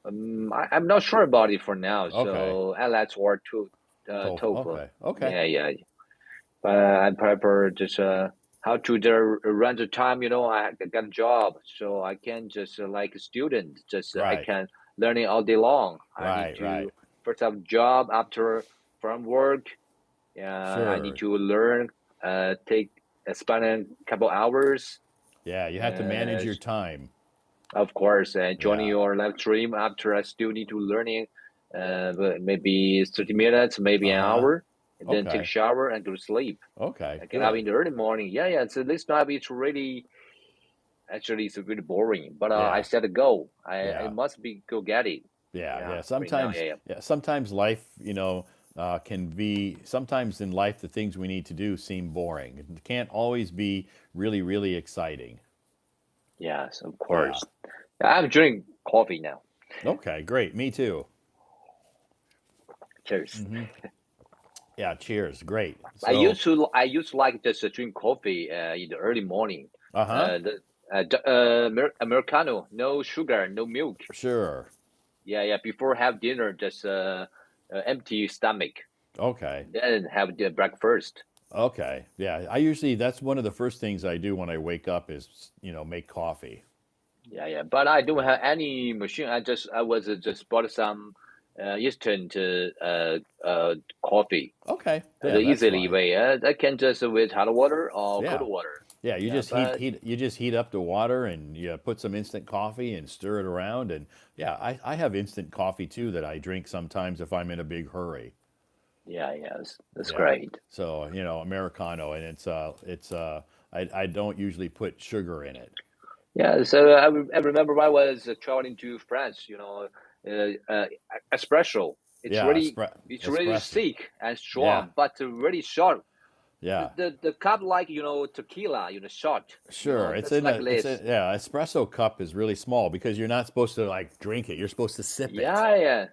[SPEAKER 4] I'm not sure about it for now.
[SPEAKER 2] Okay.
[SPEAKER 4] So IELTS or
[SPEAKER 2] TOEFL.
[SPEAKER 4] TOEFL.
[SPEAKER 2] Okay. Okay.
[SPEAKER 4] Yeah, yeah. But I prepare just how to run the time. I got a job, so I can just like a student. Just I
[SPEAKER 2] Right.
[SPEAKER 4] can learning all day long. I need
[SPEAKER 2] Right. Right.
[SPEAKER 4] to first have job after from work. Yeah, I need
[SPEAKER 2] Sure.
[SPEAKER 4] to learn. Take spend a couple hours.
[SPEAKER 2] Yeah, you have to manage
[SPEAKER 4] Uh,
[SPEAKER 2] your time.
[SPEAKER 4] of course, joining
[SPEAKER 2] Yeah.
[SPEAKER 4] your live stream after I still need to learning. but maybe 30 minutes, maybe an hour, and then take a
[SPEAKER 2] Okay.
[SPEAKER 4] shower and go to sleep.
[SPEAKER 2] Okay.
[SPEAKER 4] I get up
[SPEAKER 2] Good.
[SPEAKER 4] in the early morning. Yeah. So this time it's really, actually, it's really boring. But I
[SPEAKER 2] Yeah.
[SPEAKER 4] set a goal. I
[SPEAKER 2] Yeah.
[SPEAKER 4] must be go get it.
[SPEAKER 2] Yeah.
[SPEAKER 4] Yeah,
[SPEAKER 2] Yeah.
[SPEAKER 4] right now.
[SPEAKER 2] Sometimes,
[SPEAKER 4] Yeah.
[SPEAKER 2] yeah. Sometimes life, can be. Sometimes in life, the things we need to do seem boring. It can't always be really, really exciting.
[SPEAKER 4] Yes, of
[SPEAKER 2] Yeah.
[SPEAKER 4] course. I'm drinking coffee now.
[SPEAKER 2] Okay. Great. Me too.
[SPEAKER 4] Cheers.
[SPEAKER 2] Yeah. Cheers. Great.
[SPEAKER 4] I
[SPEAKER 2] So.
[SPEAKER 4] used to I used to like just drink coffee in the early morning.
[SPEAKER 2] Uh huh.
[SPEAKER 4] Americano, no sugar, no milk.
[SPEAKER 2] Sure.
[SPEAKER 4] Yeah. Before have dinner, just empty stomach.
[SPEAKER 2] Okay.
[SPEAKER 4] Then have the breakfast.
[SPEAKER 2] Okay. Yeah. I usually that's one of the first things I do when I wake up is make coffee.
[SPEAKER 4] Yeah. But I don't
[SPEAKER 2] Yeah.
[SPEAKER 4] have any machine. I was just bought some instant coffee.
[SPEAKER 2] Okay.
[SPEAKER 4] The
[SPEAKER 2] Yeah. That's
[SPEAKER 4] easily
[SPEAKER 2] fine.
[SPEAKER 4] way. I can just with hot water or cold
[SPEAKER 2] Yeah.
[SPEAKER 4] water.
[SPEAKER 2] Yeah, you
[SPEAKER 4] Yeah,
[SPEAKER 2] just heat
[SPEAKER 4] but
[SPEAKER 2] heat you just heat up the water and you put some instant coffee and stir it around and yeah, I have instant coffee too that I drink sometimes if I'm in a big hurry.
[SPEAKER 4] yes, that's
[SPEAKER 2] Yeah.
[SPEAKER 4] great.
[SPEAKER 2] So, Americano and I don't usually put sugar in it.
[SPEAKER 4] Yeah, so I remember when I was traveling to France. Espresso. It's
[SPEAKER 2] Yeah,
[SPEAKER 4] really it's really
[SPEAKER 2] espresso.
[SPEAKER 4] thick and
[SPEAKER 2] Yeah.
[SPEAKER 4] strong, but really short.
[SPEAKER 2] Yeah.
[SPEAKER 4] The cup like tequila, short.
[SPEAKER 2] Sure.
[SPEAKER 4] That's like this.
[SPEAKER 2] Yeah, espresso cup is really small because you're not supposed to like drink it. You're supposed to sip it.
[SPEAKER 4] Yeah.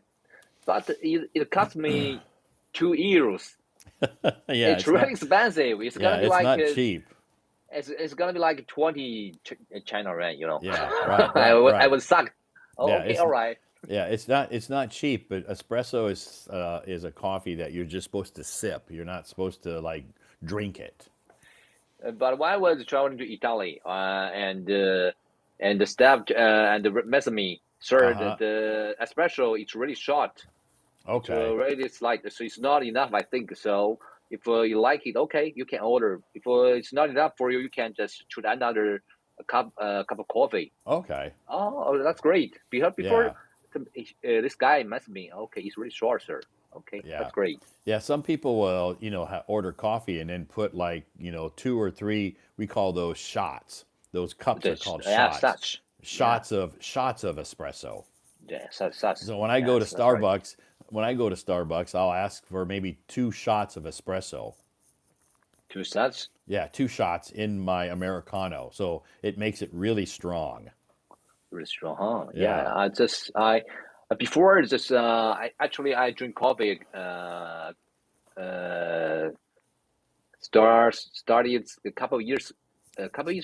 [SPEAKER 4] But it cost me 2 euros.
[SPEAKER 2] Yeah,
[SPEAKER 4] It's really expensive. It's
[SPEAKER 2] yeah,
[SPEAKER 4] gonna be
[SPEAKER 2] it's
[SPEAKER 4] like
[SPEAKER 2] not cheap.
[SPEAKER 4] it's gonna be like 20 China yuan.
[SPEAKER 2] Yeah, right,
[SPEAKER 4] I
[SPEAKER 2] right.
[SPEAKER 4] was sucked. Oh,
[SPEAKER 2] Yeah,
[SPEAKER 4] okay, all right.
[SPEAKER 2] yeah, it's not cheap, but espresso is a coffee that you're just supposed to sip. You're not supposed to like drink it.
[SPEAKER 4] But when I was traveling to Italy, and the staff and the met me, sir,
[SPEAKER 2] Uh-huh.
[SPEAKER 4] the espresso it's really short. It's
[SPEAKER 2] Okay.
[SPEAKER 4] really slight, so it's not enough, I think. So if you like it, okay, you can order. If it's not enough for you, you can just choose another cup of coffee.
[SPEAKER 2] Okay.
[SPEAKER 4] Oh, that's great. Before
[SPEAKER 2] Yeah.
[SPEAKER 4] this guy met me, okay, it's really short, sir. Okay,
[SPEAKER 2] Yeah.
[SPEAKER 4] that's great.
[SPEAKER 2] Yeah, some people will, order coffee and then put like, two or three, we call those shots. Those cups are
[SPEAKER 4] This,
[SPEAKER 2] called
[SPEAKER 4] yeah,
[SPEAKER 2] shots.
[SPEAKER 4] such, yeah,
[SPEAKER 2] Shots of espresso.
[SPEAKER 4] such,
[SPEAKER 2] So when I go to
[SPEAKER 4] yes, that's right.
[SPEAKER 2] Starbucks, I'll ask for maybe 2 shots of espresso.
[SPEAKER 4] Two such.
[SPEAKER 2] Yeah, 2 shots in my Americano. So it makes it really strong.
[SPEAKER 4] Really strong, huh?
[SPEAKER 2] Yeah.
[SPEAKER 4] Yeah, I before just I drink coffee uh started a couple years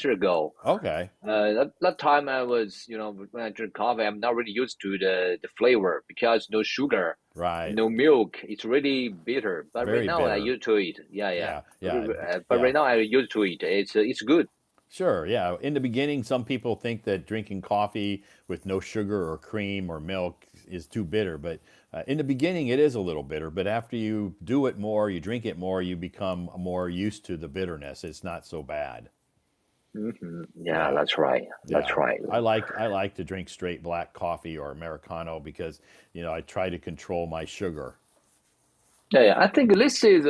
[SPEAKER 4] ago.
[SPEAKER 2] Okay.
[SPEAKER 4] That time I was when I drink coffee, I'm not really used to the flavor because no sugar,
[SPEAKER 2] Right.
[SPEAKER 4] no milk. It's really bitter. But right
[SPEAKER 2] Very
[SPEAKER 4] now I
[SPEAKER 2] bitter.
[SPEAKER 4] used to it. Yeah.
[SPEAKER 2] Yeah. Yeah.
[SPEAKER 4] But
[SPEAKER 2] Yeah.
[SPEAKER 4] right now I used to it. It's good.
[SPEAKER 2] Sure. Yeah. In the beginning, some people think that drinking coffee with no sugar or cream or milk is too bitter. But in the beginning, it is a little bitter. But after you do it more, you drink it more, you become more used to the bitterness. It's not so bad.
[SPEAKER 4] Yeah,
[SPEAKER 2] Yeah.
[SPEAKER 4] that's right. That's
[SPEAKER 2] Yeah.
[SPEAKER 4] right.
[SPEAKER 2] I like to drink straight black coffee or Americano because, I try to control my sugar.
[SPEAKER 4] Yeah. I think this is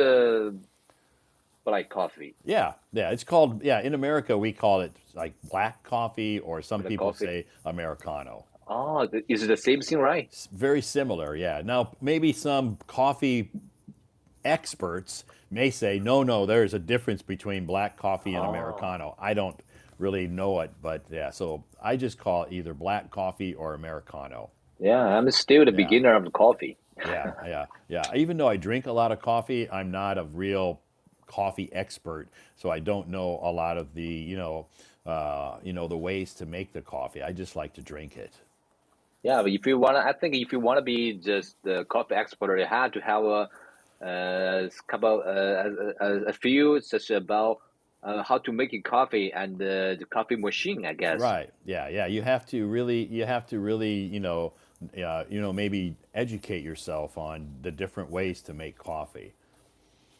[SPEAKER 4] black coffee.
[SPEAKER 2] Yeah, yeah. It's called, yeah, in America we call it like black coffee or some
[SPEAKER 4] Black
[SPEAKER 2] people
[SPEAKER 4] coffee.
[SPEAKER 2] say Americano.
[SPEAKER 4] Oh, is it the same thing, right?
[SPEAKER 2] It's very similar, yeah. Now, maybe some coffee experts may say, no, no, there's a difference between black coffee and
[SPEAKER 4] Oh,
[SPEAKER 2] Americano. I don't really know it, but yeah, so I just call it either black coffee or Americano.
[SPEAKER 4] yeah. I'm still the
[SPEAKER 2] Yeah.
[SPEAKER 4] beginner of the coffee.
[SPEAKER 2] Yeah. Even though I drink a lot of coffee, I'm not a real coffee expert, so I don't know a lot of the, the ways to make the coffee. I just like to drink it.
[SPEAKER 4] Yeah, but I think if you wanna be just the coffee expert, you have to have couple a few such about how to make a coffee and the coffee machine, I guess.
[SPEAKER 2] Right. Yeah. You have to really, maybe educate yourself on the different ways to make coffee.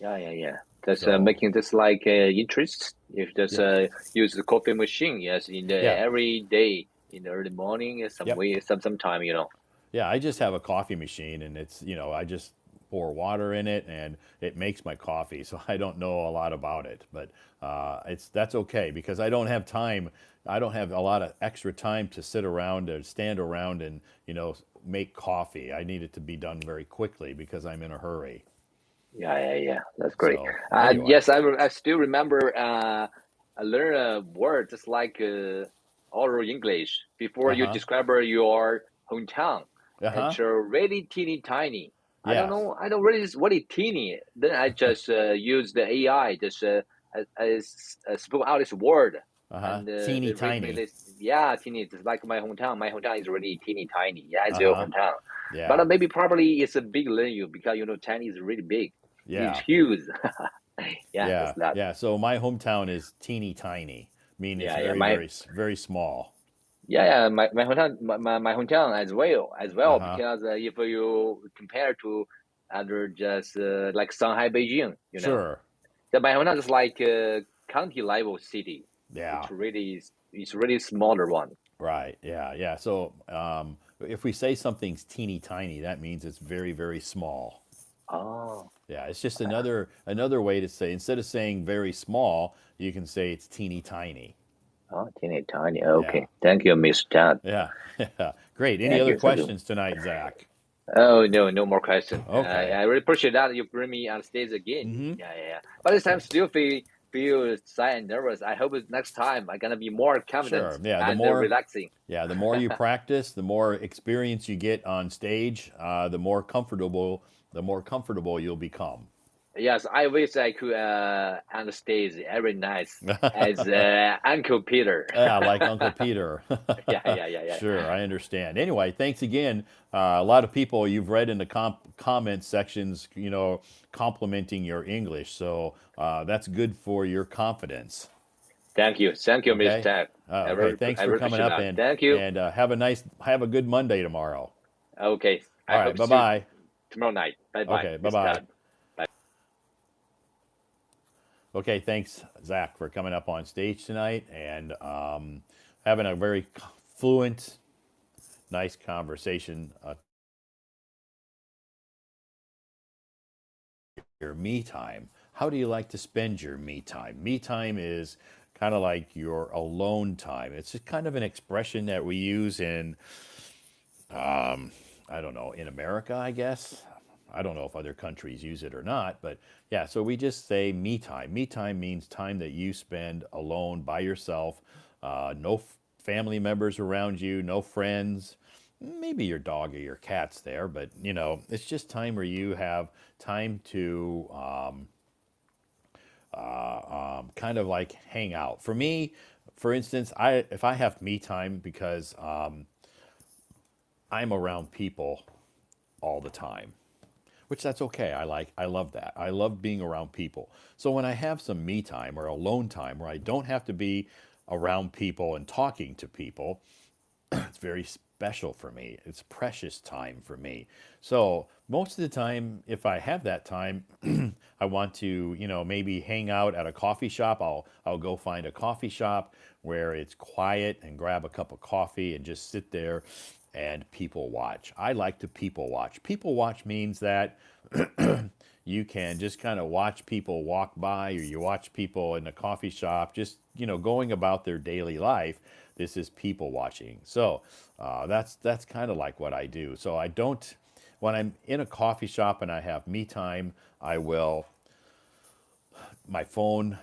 [SPEAKER 4] Yeah. That's
[SPEAKER 2] So,
[SPEAKER 4] making this like interest. If just
[SPEAKER 2] yeah.
[SPEAKER 4] use the coffee machine, yes, in the
[SPEAKER 2] Yeah.
[SPEAKER 4] every day in the early morning, some
[SPEAKER 2] Yep.
[SPEAKER 4] way, sometime.
[SPEAKER 2] Yeah, I just have a coffee machine, and it's, I just pour water in it, and it makes my coffee. So I don't know a lot about it, but that's okay because I don't have time. I don't have a lot of extra time to sit around or stand around and make coffee. I need it to be done very quickly because I'm in a hurry.
[SPEAKER 4] Yeah. That's great.
[SPEAKER 2] So anyway,
[SPEAKER 4] Yes, I still remember. I learned a word just like oral English. Before
[SPEAKER 2] uh
[SPEAKER 4] you
[SPEAKER 2] huh,
[SPEAKER 4] describe your hometown,
[SPEAKER 2] uh huh,
[SPEAKER 4] it's really teeny tiny. I don't
[SPEAKER 2] yes,
[SPEAKER 4] know. I don't really what is teeny. Then I just use the AI. Just spoke out this word,
[SPEAKER 2] uh huh,
[SPEAKER 4] and
[SPEAKER 2] teeny
[SPEAKER 4] it really made
[SPEAKER 2] tiny,
[SPEAKER 4] this. Yeah, teeny. Just like my hometown. My hometown is really teeny tiny. Yeah, it's
[SPEAKER 2] uh
[SPEAKER 4] your
[SPEAKER 2] huh,
[SPEAKER 4] hometown. But
[SPEAKER 2] yeah,
[SPEAKER 4] maybe probably it's a big than you because China is really big. It's
[SPEAKER 2] yeah.
[SPEAKER 4] huge. Yeah, that's
[SPEAKER 2] Yeah,
[SPEAKER 4] that.
[SPEAKER 2] yeah. So my hometown is teeny tiny, meaning it's
[SPEAKER 4] Yeah.
[SPEAKER 2] very,
[SPEAKER 4] My
[SPEAKER 2] very, very small.
[SPEAKER 4] my hometown my hometown as well
[SPEAKER 2] Uh-huh.
[SPEAKER 4] because if you compare to other just like Shanghai, Beijing,
[SPEAKER 2] Sure.
[SPEAKER 4] that my hometown is like a county level city.
[SPEAKER 2] Yeah.
[SPEAKER 4] It's really smaller one.
[SPEAKER 2] Right. Yeah. Yeah. So if we say something's teeny tiny, that means it's very, very small.
[SPEAKER 4] Oh,
[SPEAKER 2] Yeah. It's just another way to say, instead of saying very small, you can say it's teeny tiny.
[SPEAKER 4] oh, teeny tiny.
[SPEAKER 2] Yeah.
[SPEAKER 4] Okay, thank you, Mr. Todd.
[SPEAKER 2] Yeah. Yeah. Great. Any
[SPEAKER 4] Thank
[SPEAKER 2] other
[SPEAKER 4] you, thank you.
[SPEAKER 2] questions tonight, Zach?
[SPEAKER 4] Oh no, no more question.
[SPEAKER 2] Okay.
[SPEAKER 4] I really appreciate that you bring me on stage again.
[SPEAKER 2] Mm-hmm.
[SPEAKER 4] Yeah. But this time still feel shy and nervous. I hope next time I'm gonna be more confident
[SPEAKER 2] Sure. Yeah. The
[SPEAKER 4] and
[SPEAKER 2] more
[SPEAKER 4] relaxing.
[SPEAKER 2] Yeah, the more you practice, the more experience you get on stage, the more comfortable you'll become.
[SPEAKER 4] Yes, I wish I could on the stage every night as Uncle Peter.
[SPEAKER 2] Yeah, like Uncle Peter.
[SPEAKER 4] Yeah.
[SPEAKER 2] Sure, I understand. Anyway, thanks again. A lot of people you've read in the comment sections, complimenting your English. So that's good for your confidence.
[SPEAKER 4] Thank you, Mr.
[SPEAKER 2] Okay.
[SPEAKER 4] Tag.
[SPEAKER 2] Okay. Thanks
[SPEAKER 4] I
[SPEAKER 2] for
[SPEAKER 4] really
[SPEAKER 2] coming
[SPEAKER 4] appreciate
[SPEAKER 2] up
[SPEAKER 4] that.
[SPEAKER 2] and
[SPEAKER 4] Thank you.
[SPEAKER 2] have a good Monday tomorrow.
[SPEAKER 4] Okay,
[SPEAKER 2] All
[SPEAKER 4] I
[SPEAKER 2] right.
[SPEAKER 4] hope to
[SPEAKER 2] Bye
[SPEAKER 4] see you
[SPEAKER 2] bye.
[SPEAKER 4] tomorrow night. Bye bye,
[SPEAKER 2] Okay. Bye
[SPEAKER 4] Mr.
[SPEAKER 2] bye.
[SPEAKER 4] Todd. Bye.
[SPEAKER 2] Okay, thanks, Zach, for coming up on stage tonight and having a very fluent, nice conversation. Your me time. How do you like to spend your me time? Me time is kind of like your alone time. It's just kind of an expression that we use in, I don't know, in America, I guess. I don't know if other countries use it or not, but yeah, so we just say me time. Me time means time that you spend alone by yourself, no family members around you, no friends, maybe your dog or your cat's there, but it's just time where you have time to kind of like hang out. For me, for instance, if I have me time because I'm around people all the time, which that's okay. I love that. I love being around people. So when I have some me time or alone time where I don't have to be around people and talking to people, it's very special for me. It's precious time for me. So most of the time, if I have that time, I want to, maybe hang out at a coffee shop. I'll go find a coffee shop where it's quiet and grab a cup of coffee and just sit there and people watch. I like to people watch. People watch means that you can just kind of watch people walk by, or you watch people in a coffee shop just going about their daily life. This is people watching. So that's kind of like what I do. So I don't, when I'm in a coffee shop and I have me time, I will my phone,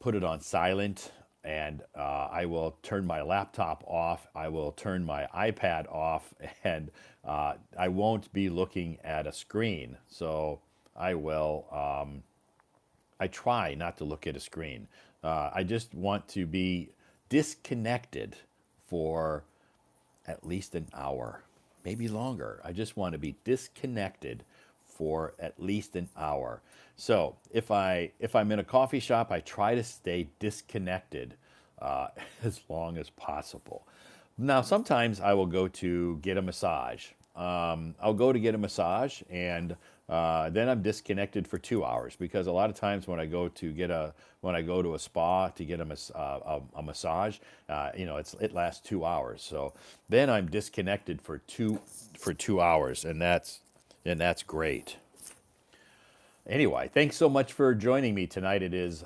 [SPEAKER 2] put it on silent, and I will turn my laptop off. I will turn my iPad off, and I won't be looking at a screen. So I will. I try not to look at a screen. I just want to be disconnected for at least an hour, maybe longer. I just want to be disconnected for at least an hour. So if I'm in a coffee shop, I try to stay disconnected as long as possible. Now sometimes I will go to get a massage. I'll go to get a massage, and then I'm disconnected for 2 hours because a lot of times when I go to a spa to get a massage, it lasts 2 hours. So then I'm disconnected for 2 hours, and that's great. Anyway, thanks so much for joining me tonight. It is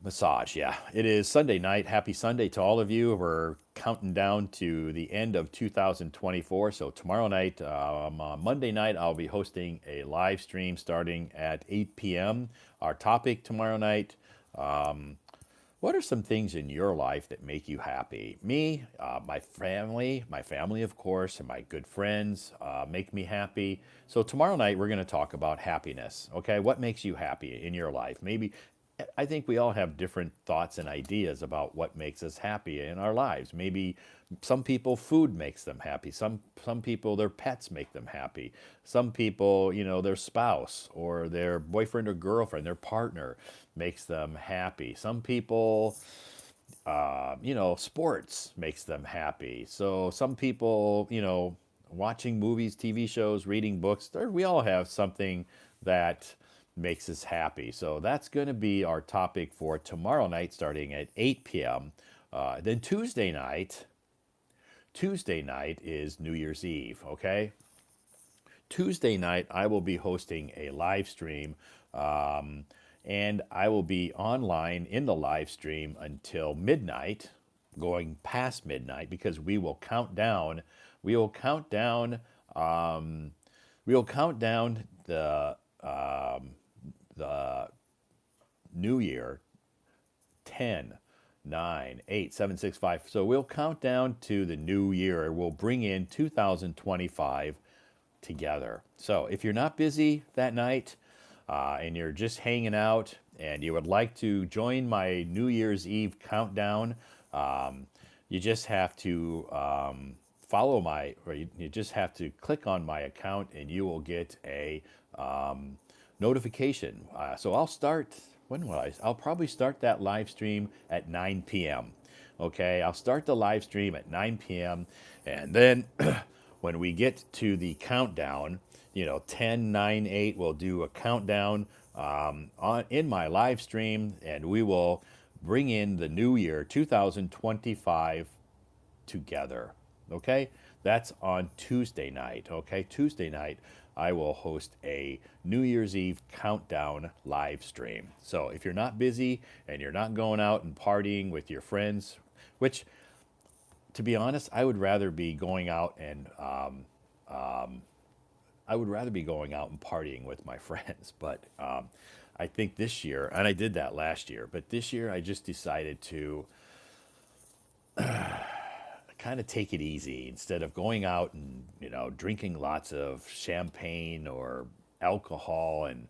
[SPEAKER 2] massage, yeah. It is Sunday night. Happy Sunday to all of you. We're counting down to the end of 2024. So tomorrow night, Monday night, I'll be hosting a live stream starting at 8 p.m. Our topic tomorrow night, what are some things in your life that make you happy? Me, my family, of course, and my good friends make me happy. So tomorrow night we're going to talk about happiness. Okay, what makes you happy in your life? Maybe I think we all have different thoughts and ideas about what makes us happy in our lives. Maybe some people food makes them happy. Some people their pets make them happy. Some people, their spouse or their boyfriend or girlfriend, their partner makes them happy. Some people sports makes them happy. So some people, watching movies, TV shows, reading books, we all have something that makes us happy. So that's going to be our topic for tomorrow night starting at 8 p.m. Then Tuesday night is New Year's Eve, okay? Tuesday night, I will be hosting a live stream, and I will be online in the live stream until midnight, going past midnight, because we will count down. We will count down. We will count down the new year 10, 9, 8, 7, 6, 5. So we'll count down to the new year. We'll bring in 2025 together. So if you're not busy that night and you're just hanging out and you would like to join my New Year's Eve countdown, you just have to you just have to click on my account and you will get a notification. So I'll start, when will I? I'll probably start that live stream at 9 p.m. Okay, I'll start the live stream at 9 p.m. And then when we get to the countdown, 10, 9, 8, we'll do a countdown in my live stream, and we will bring in the new year 2025 together. Okay, that's on Tuesday night. Okay, Tuesday night I will host a New Year's Eve countdown live stream. So if you're not busy and you're not going out and partying with your friends, which, to be honest, I would rather be going out and partying with my friends. But I think this year, and I did that last year, but this year I just decided to kind of take it easy instead of going out and drinking lots of champagne or alcohol and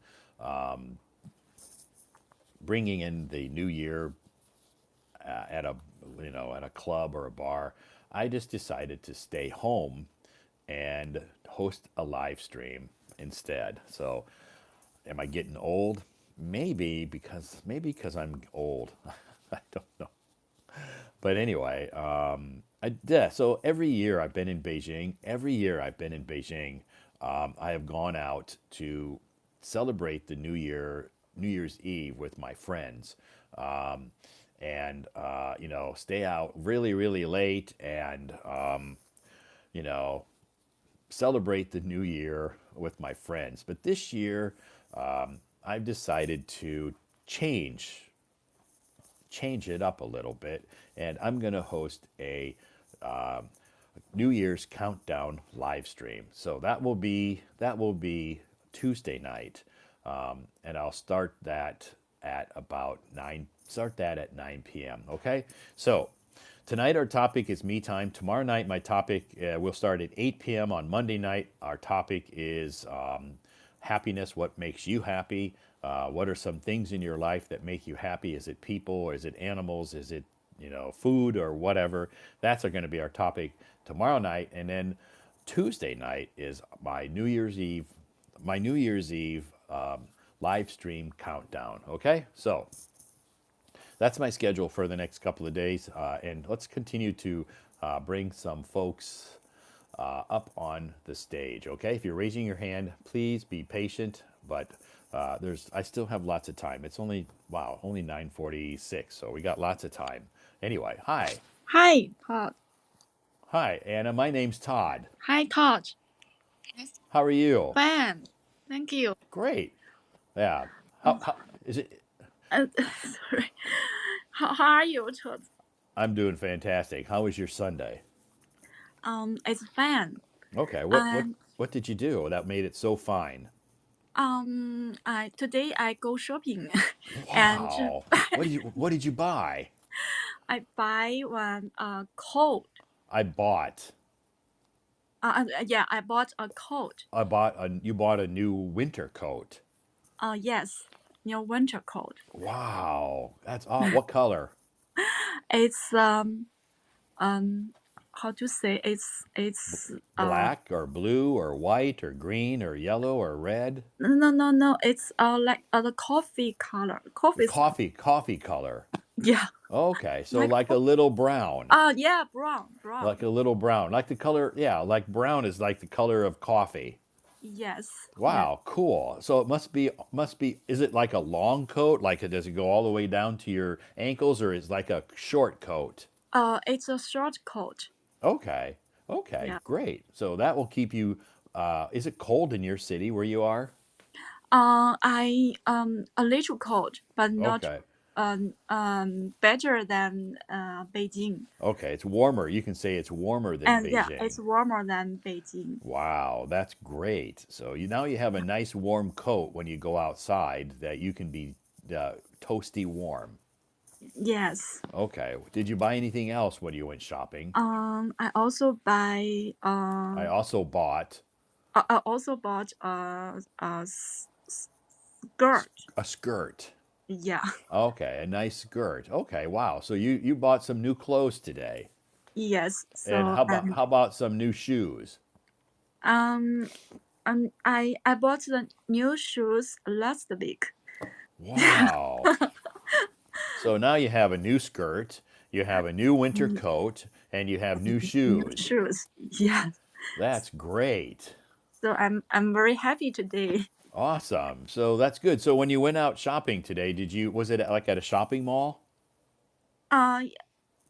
[SPEAKER 2] bringing in the new year at a club or a bar. I just decided to stay home and host a live stream instead. So am I getting old? Maybe because I'm old. I don't know. But anyway, so every year I've been in Beijing. I have gone out to celebrate the New Year's Eve with my friends, and stay out really, really late and you know, celebrate the New Year with my friends. But this year, I've decided to change it up a little bit, and I'm going to host a New Year's countdown live stream. So that will be Tuesday night, and I'll start that at about 9. Start that at 9 p.m. Okay, so tonight our topic is me time. Tomorrow night my topic will start at 8 p.m. on Monday night. Our topic is happiness. What makes you happy? What are some things in your life that make you happy? Is it people, or is it animals? Is it food, or whatever? That's going to be our topic tomorrow night. And then Tuesday night is my New Year's Eve live stream countdown. Okay, so that's my schedule for the next couple of days, and let's continue to bring some folks up on the stage. Okay, if you're raising your hand, please be patient. But I still have lots of time. It's only only 9:46, so we got lots of time. Anyway, hi,
[SPEAKER 5] Hi, Todd.
[SPEAKER 2] hi, Anna. My name's Todd.
[SPEAKER 5] Hi, Todd.
[SPEAKER 2] How are you?
[SPEAKER 5] Fine. Thank you.
[SPEAKER 2] Great. Yeah. How is it?
[SPEAKER 5] Sorry. How are you, Todd?
[SPEAKER 2] I'm doing fantastic. How was your Sunday?
[SPEAKER 5] It's fine.
[SPEAKER 2] Okay.
[SPEAKER 5] And
[SPEAKER 2] What did you do that made it so fine?
[SPEAKER 5] today I go shopping, and
[SPEAKER 2] Wow. What did you buy?
[SPEAKER 5] I buy one coat.
[SPEAKER 2] I bought.
[SPEAKER 5] Yeah, I bought a coat.
[SPEAKER 2] You bought a new winter coat.
[SPEAKER 5] Yes, new winter coat.
[SPEAKER 2] Wow. That's what color?
[SPEAKER 5] It's how to say it's
[SPEAKER 2] Black or blue or white or green or yellow or red?
[SPEAKER 5] no, it's like the coffee color.
[SPEAKER 2] Coffee color.
[SPEAKER 5] Yeah,
[SPEAKER 2] Okay. So
[SPEAKER 5] like
[SPEAKER 2] like a little brown.
[SPEAKER 5] yeah, brown.
[SPEAKER 2] Like a little brown. Like the color, yeah, like brown is like the color of coffee.
[SPEAKER 5] Yes.
[SPEAKER 2] Wow, cool. So it must be is it like a long coat? Like does it go all the way down to your ankles or is it like a short coat?
[SPEAKER 5] It's a short coat.
[SPEAKER 2] Okay. Okay,
[SPEAKER 5] Yeah.
[SPEAKER 2] great. So that will keep you is it cold in your city where you are?
[SPEAKER 5] I a little cold, but not
[SPEAKER 2] Okay.
[SPEAKER 5] better than Beijing.
[SPEAKER 2] Okay, it's warmer. You can say it's warmer than
[SPEAKER 5] And yeah,
[SPEAKER 2] Beijing.
[SPEAKER 5] it's warmer than Beijing.
[SPEAKER 2] Wow, that's great. So you have a nice warm coat when you go outside that you can be toasty warm.
[SPEAKER 5] Yes.
[SPEAKER 2] Okay. Did you buy anything else when you went shopping?
[SPEAKER 5] I also buy
[SPEAKER 2] I also bought
[SPEAKER 5] I also bought a skirt.
[SPEAKER 2] a skirt.
[SPEAKER 5] Yeah.
[SPEAKER 2] Okay, a nice skirt. Okay, wow. So you bought some new clothes today.
[SPEAKER 5] Yes.
[SPEAKER 2] And
[SPEAKER 5] So
[SPEAKER 2] how about some new shoes?
[SPEAKER 5] I bought the new shoes last week.
[SPEAKER 2] Wow. So now you have a new skirt, you have a new winter coat, and you have new
[SPEAKER 5] New
[SPEAKER 2] shoes.
[SPEAKER 5] shoes. Yeah.
[SPEAKER 2] That's great.
[SPEAKER 5] So I'm very happy today.
[SPEAKER 2] Awesome. So that's good. So when you went out shopping today, was it like at a shopping mall?
[SPEAKER 5] Uh,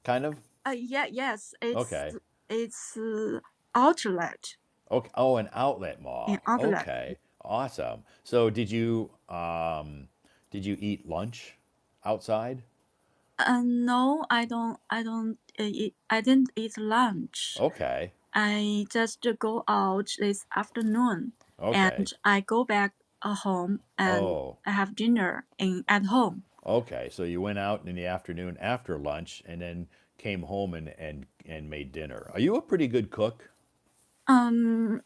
[SPEAKER 2] Kind of?
[SPEAKER 5] yes,
[SPEAKER 2] Okay.
[SPEAKER 5] it's outlet
[SPEAKER 2] Okay. Oh, an outlet
[SPEAKER 5] in
[SPEAKER 2] mall.
[SPEAKER 5] outlet.
[SPEAKER 2] Okay. Awesome. So did you eat lunch outside?
[SPEAKER 5] No, I didn't eat lunch.
[SPEAKER 2] Okay.
[SPEAKER 5] I just go out this afternoon,
[SPEAKER 2] Okay.
[SPEAKER 5] and I go back home and
[SPEAKER 2] Oh,
[SPEAKER 5] I have dinner at home.
[SPEAKER 2] okay. So you went out in the afternoon after lunch and then came home and made dinner. Are you a pretty good cook?
[SPEAKER 5] Um,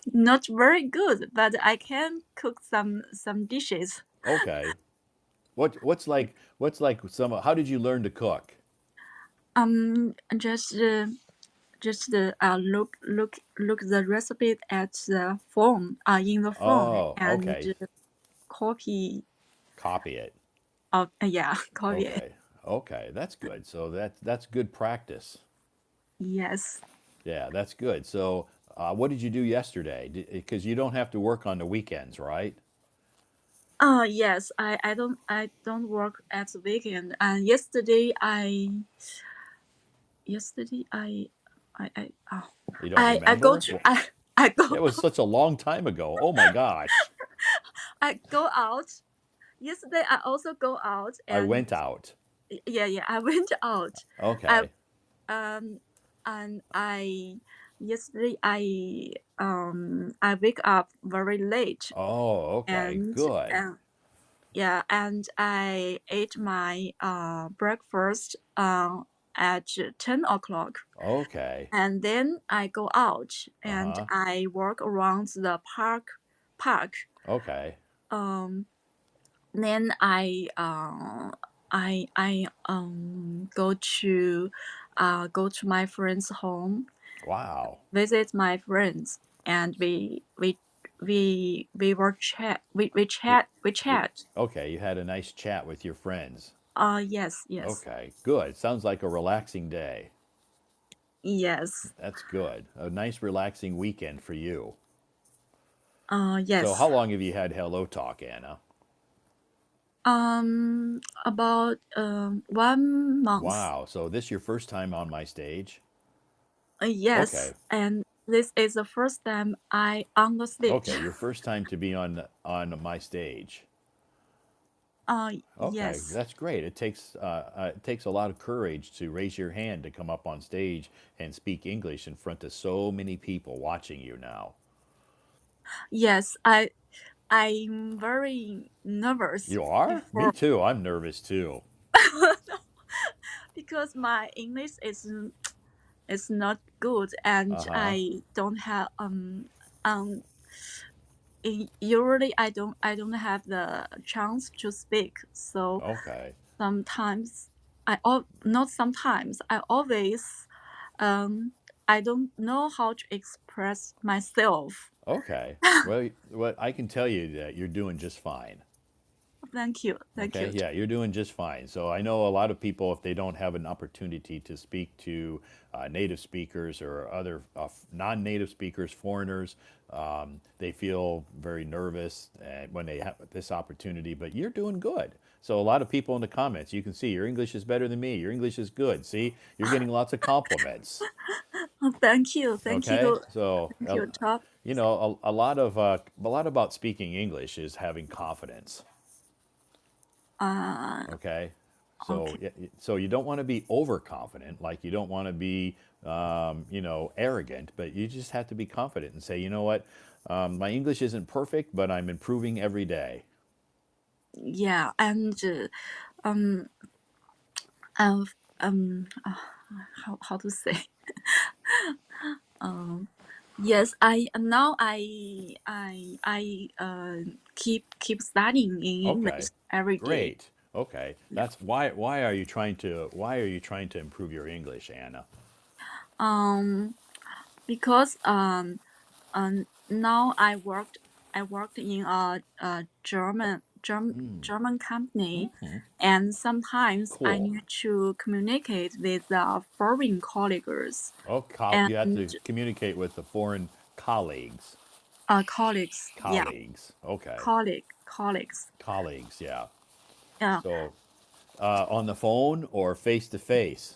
[SPEAKER 5] not very good, but I can cook some dishes.
[SPEAKER 2] Okay. What's like some how did you learn to cook?
[SPEAKER 5] Um, just uh, just look the recipe at the phone in the phone
[SPEAKER 2] Oh,
[SPEAKER 5] and
[SPEAKER 2] okay.
[SPEAKER 5] copy
[SPEAKER 2] Copy it.
[SPEAKER 5] yeah copy it.
[SPEAKER 2] Okay. Okay, that's good. So that's good practice.
[SPEAKER 5] Yes.
[SPEAKER 2] Yeah, that's good. So, what did you do yesterday? Because you don't have to work on the weekends, right?
[SPEAKER 5] Yes, I don't work at the weekend, and
[SPEAKER 2] You don't
[SPEAKER 5] I go
[SPEAKER 2] remember?
[SPEAKER 5] to
[SPEAKER 2] Well,
[SPEAKER 5] I go
[SPEAKER 2] it was such a long time ago. Oh my gosh.
[SPEAKER 5] I go out. Yesterday I also go out,
[SPEAKER 2] I
[SPEAKER 5] and
[SPEAKER 2] went out.
[SPEAKER 5] yeah, I went out. I
[SPEAKER 2] Okay.
[SPEAKER 5] um and I yesterday I wake up very late,
[SPEAKER 2] Oh, okay.
[SPEAKER 5] and
[SPEAKER 2] Good.
[SPEAKER 5] yeah, and I ate my breakfast at 10 o'clock,
[SPEAKER 2] Okay.
[SPEAKER 5] and then I go out and
[SPEAKER 2] Uh-huh.
[SPEAKER 5] I walk around the park.
[SPEAKER 2] Okay.
[SPEAKER 5] Um, then I go to my friend's home,
[SPEAKER 2] Wow.
[SPEAKER 5] visit my friends, and we were chat
[SPEAKER 2] You,
[SPEAKER 5] we
[SPEAKER 2] you,
[SPEAKER 5] chat.
[SPEAKER 2] okay, you had a nice chat with your friends.
[SPEAKER 5] Yes.
[SPEAKER 2] Okay, good. Sounds like a relaxing day.
[SPEAKER 5] Yes.
[SPEAKER 2] That's good. A nice relaxing weekend for you. So
[SPEAKER 5] Yes.
[SPEAKER 2] how long have you had Hello Talk, Anna?
[SPEAKER 5] About 1 month.
[SPEAKER 2] Wow. So this your first time on my stage?
[SPEAKER 5] Yes,
[SPEAKER 2] Okay.
[SPEAKER 5] and this is the first time I on the stage.
[SPEAKER 2] Okay, your first time to be on my stage. Okay,
[SPEAKER 5] Yes.
[SPEAKER 2] that's great. It takes a lot of courage to raise your hand to come up on stage and speak English in front of so many people watching you now.
[SPEAKER 5] Yes, I'm very nervous
[SPEAKER 2] You are? Me
[SPEAKER 5] before
[SPEAKER 2] too. I'm nervous too.
[SPEAKER 5] because my English is not good, and
[SPEAKER 2] Uh huh.
[SPEAKER 5] I don't have um usually I don't have the chance to speak. So
[SPEAKER 2] Okay.
[SPEAKER 5] sometimes not sometimes I always um I don't know how to express myself.
[SPEAKER 2] Okay. Well, what I can tell you that you're doing just fine.
[SPEAKER 5] Thank
[SPEAKER 2] Okay,
[SPEAKER 5] you.
[SPEAKER 2] yeah, you're doing just fine. So I know a lot of people, if they don't have an opportunity to speak to native speakers or other non-native speakers, foreigners, they feel very nervous when they have this opportunity. But you're doing good. So a lot of people in the comments, you can see your English is better than me. Your English is good. See, you're getting lots of compliments.
[SPEAKER 5] Thank
[SPEAKER 2] Okay,
[SPEAKER 5] you,
[SPEAKER 2] so
[SPEAKER 5] thank you, Todd.
[SPEAKER 2] you know a lot about speaking English is having confidence.
[SPEAKER 5] Uh,
[SPEAKER 2] Okay, so
[SPEAKER 5] okay.
[SPEAKER 2] so you don't want to be overconfident, like you don't want to be arrogant, but you just have to be confident and say, you know what, my English isn't perfect, but I'm improving every day.
[SPEAKER 5] Yeah, and um um how to say um yes, I keep studying in English
[SPEAKER 2] Okay,
[SPEAKER 5] every day.
[SPEAKER 2] great. Okay,
[SPEAKER 5] Yeah.
[SPEAKER 2] that's why are you trying to improve your English, Anna?
[SPEAKER 5] Um because now I worked in a German company, and sometimes I
[SPEAKER 2] Cool.
[SPEAKER 5] need to communicate with foreign colleagues
[SPEAKER 2] Oh, you have
[SPEAKER 5] and
[SPEAKER 2] to communicate with the foreign colleagues.
[SPEAKER 5] colleagues. Yeah,
[SPEAKER 2] Colleagues. Okay.
[SPEAKER 5] colleagues.
[SPEAKER 2] Colleagues. Yeah.
[SPEAKER 5] Yeah.
[SPEAKER 2] So on the phone or face to face?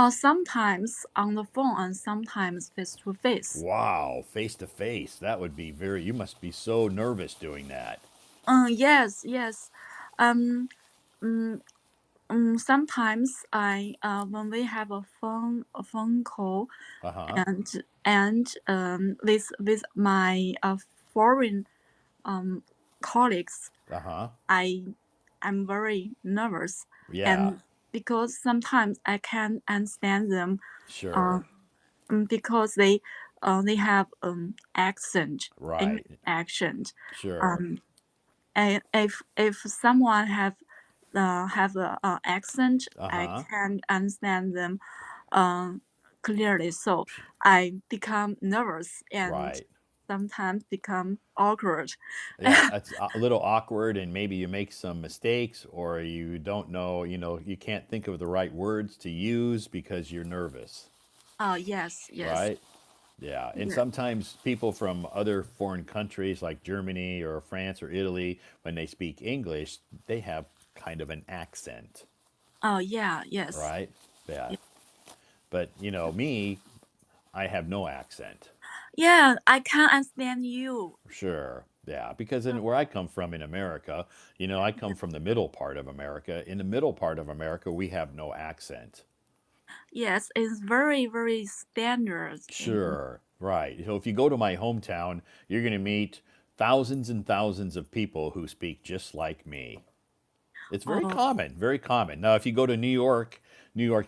[SPEAKER 5] Sometimes on the phone and sometimes face to face.
[SPEAKER 2] Wow, face to face. That would be very, you must be so nervous doing that.
[SPEAKER 5] Yes, yes. Um, mm, Sometimes I when we have a phone call
[SPEAKER 2] Uh huh.
[SPEAKER 5] and with my foreign um colleagues,
[SPEAKER 2] Uh huh.
[SPEAKER 5] I I'm very nervous,
[SPEAKER 2] Yeah,
[SPEAKER 5] and because sometimes I can't understand them, uh,
[SPEAKER 2] sure.
[SPEAKER 5] because they have English
[SPEAKER 2] Right.
[SPEAKER 5] accent.
[SPEAKER 2] Sure.
[SPEAKER 5] Um, and if someone have a accent,
[SPEAKER 2] Uh
[SPEAKER 5] I
[SPEAKER 2] huh.
[SPEAKER 5] can understand them um clearly. So I become nervous and
[SPEAKER 2] Right.
[SPEAKER 5] sometimes become awkward.
[SPEAKER 2] Yeah, that's a little awkward, and maybe you make some mistakes, or you don't know, you can't think of the right words to use because you're nervous,
[SPEAKER 5] Oh yes, yes,
[SPEAKER 2] right? Yeah, and
[SPEAKER 5] yeah.
[SPEAKER 2] sometimes people from other foreign countries like Germany or France or Italy, when they speak English, they have kind of an accent,
[SPEAKER 5] Oh yeah, yes.
[SPEAKER 2] right? Yeah.
[SPEAKER 5] Yeah,
[SPEAKER 2] But, me, I have no accent.
[SPEAKER 5] yeah, I can understand you.
[SPEAKER 2] Sure. Yeah, because
[SPEAKER 5] Uh,
[SPEAKER 2] in where I come from in America, I
[SPEAKER 5] yeah.
[SPEAKER 2] come from the middle part of America. In the middle part of America, we have no accent.
[SPEAKER 5] Yes, it's very, very standard.
[SPEAKER 2] Sure. Right. So if you go to my hometown, you're going to meet thousands and thousands of people who speak just like me. It's very
[SPEAKER 5] Oh,
[SPEAKER 2] common, very common. Now, if you go to New York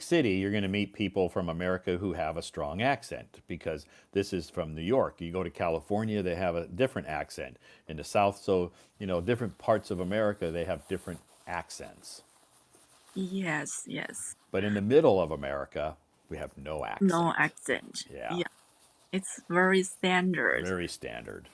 [SPEAKER 2] City, you're going to meet people from America who have a strong accent because this is from New York. You go to California, they have a different accent. In the South, so, different parts of America, they have different accents.
[SPEAKER 5] yes, yes.
[SPEAKER 2] But in the middle of America, we have no
[SPEAKER 5] No
[SPEAKER 2] accent.
[SPEAKER 5] accent.
[SPEAKER 2] Yeah,
[SPEAKER 5] Yeah, it's very standard.
[SPEAKER 2] very standard.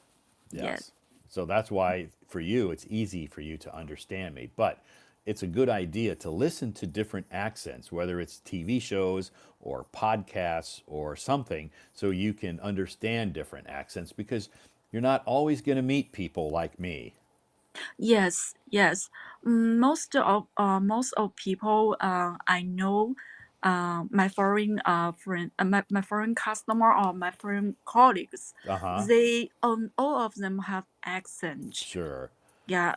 [SPEAKER 5] Yes.
[SPEAKER 2] Yes. So that's why for you, it's easy for you to understand me. But it's a good idea to listen to different accents, whether it's TV shows or podcasts or something, so you can understand different accents because you're not always going to meet people like me.
[SPEAKER 5] Yes, yes. Most of people I know, my foreign friend, my foreign customer or my foreign colleagues,
[SPEAKER 2] Uh huh.
[SPEAKER 5] they all of them have accent.
[SPEAKER 2] Sure.
[SPEAKER 5] Yeah.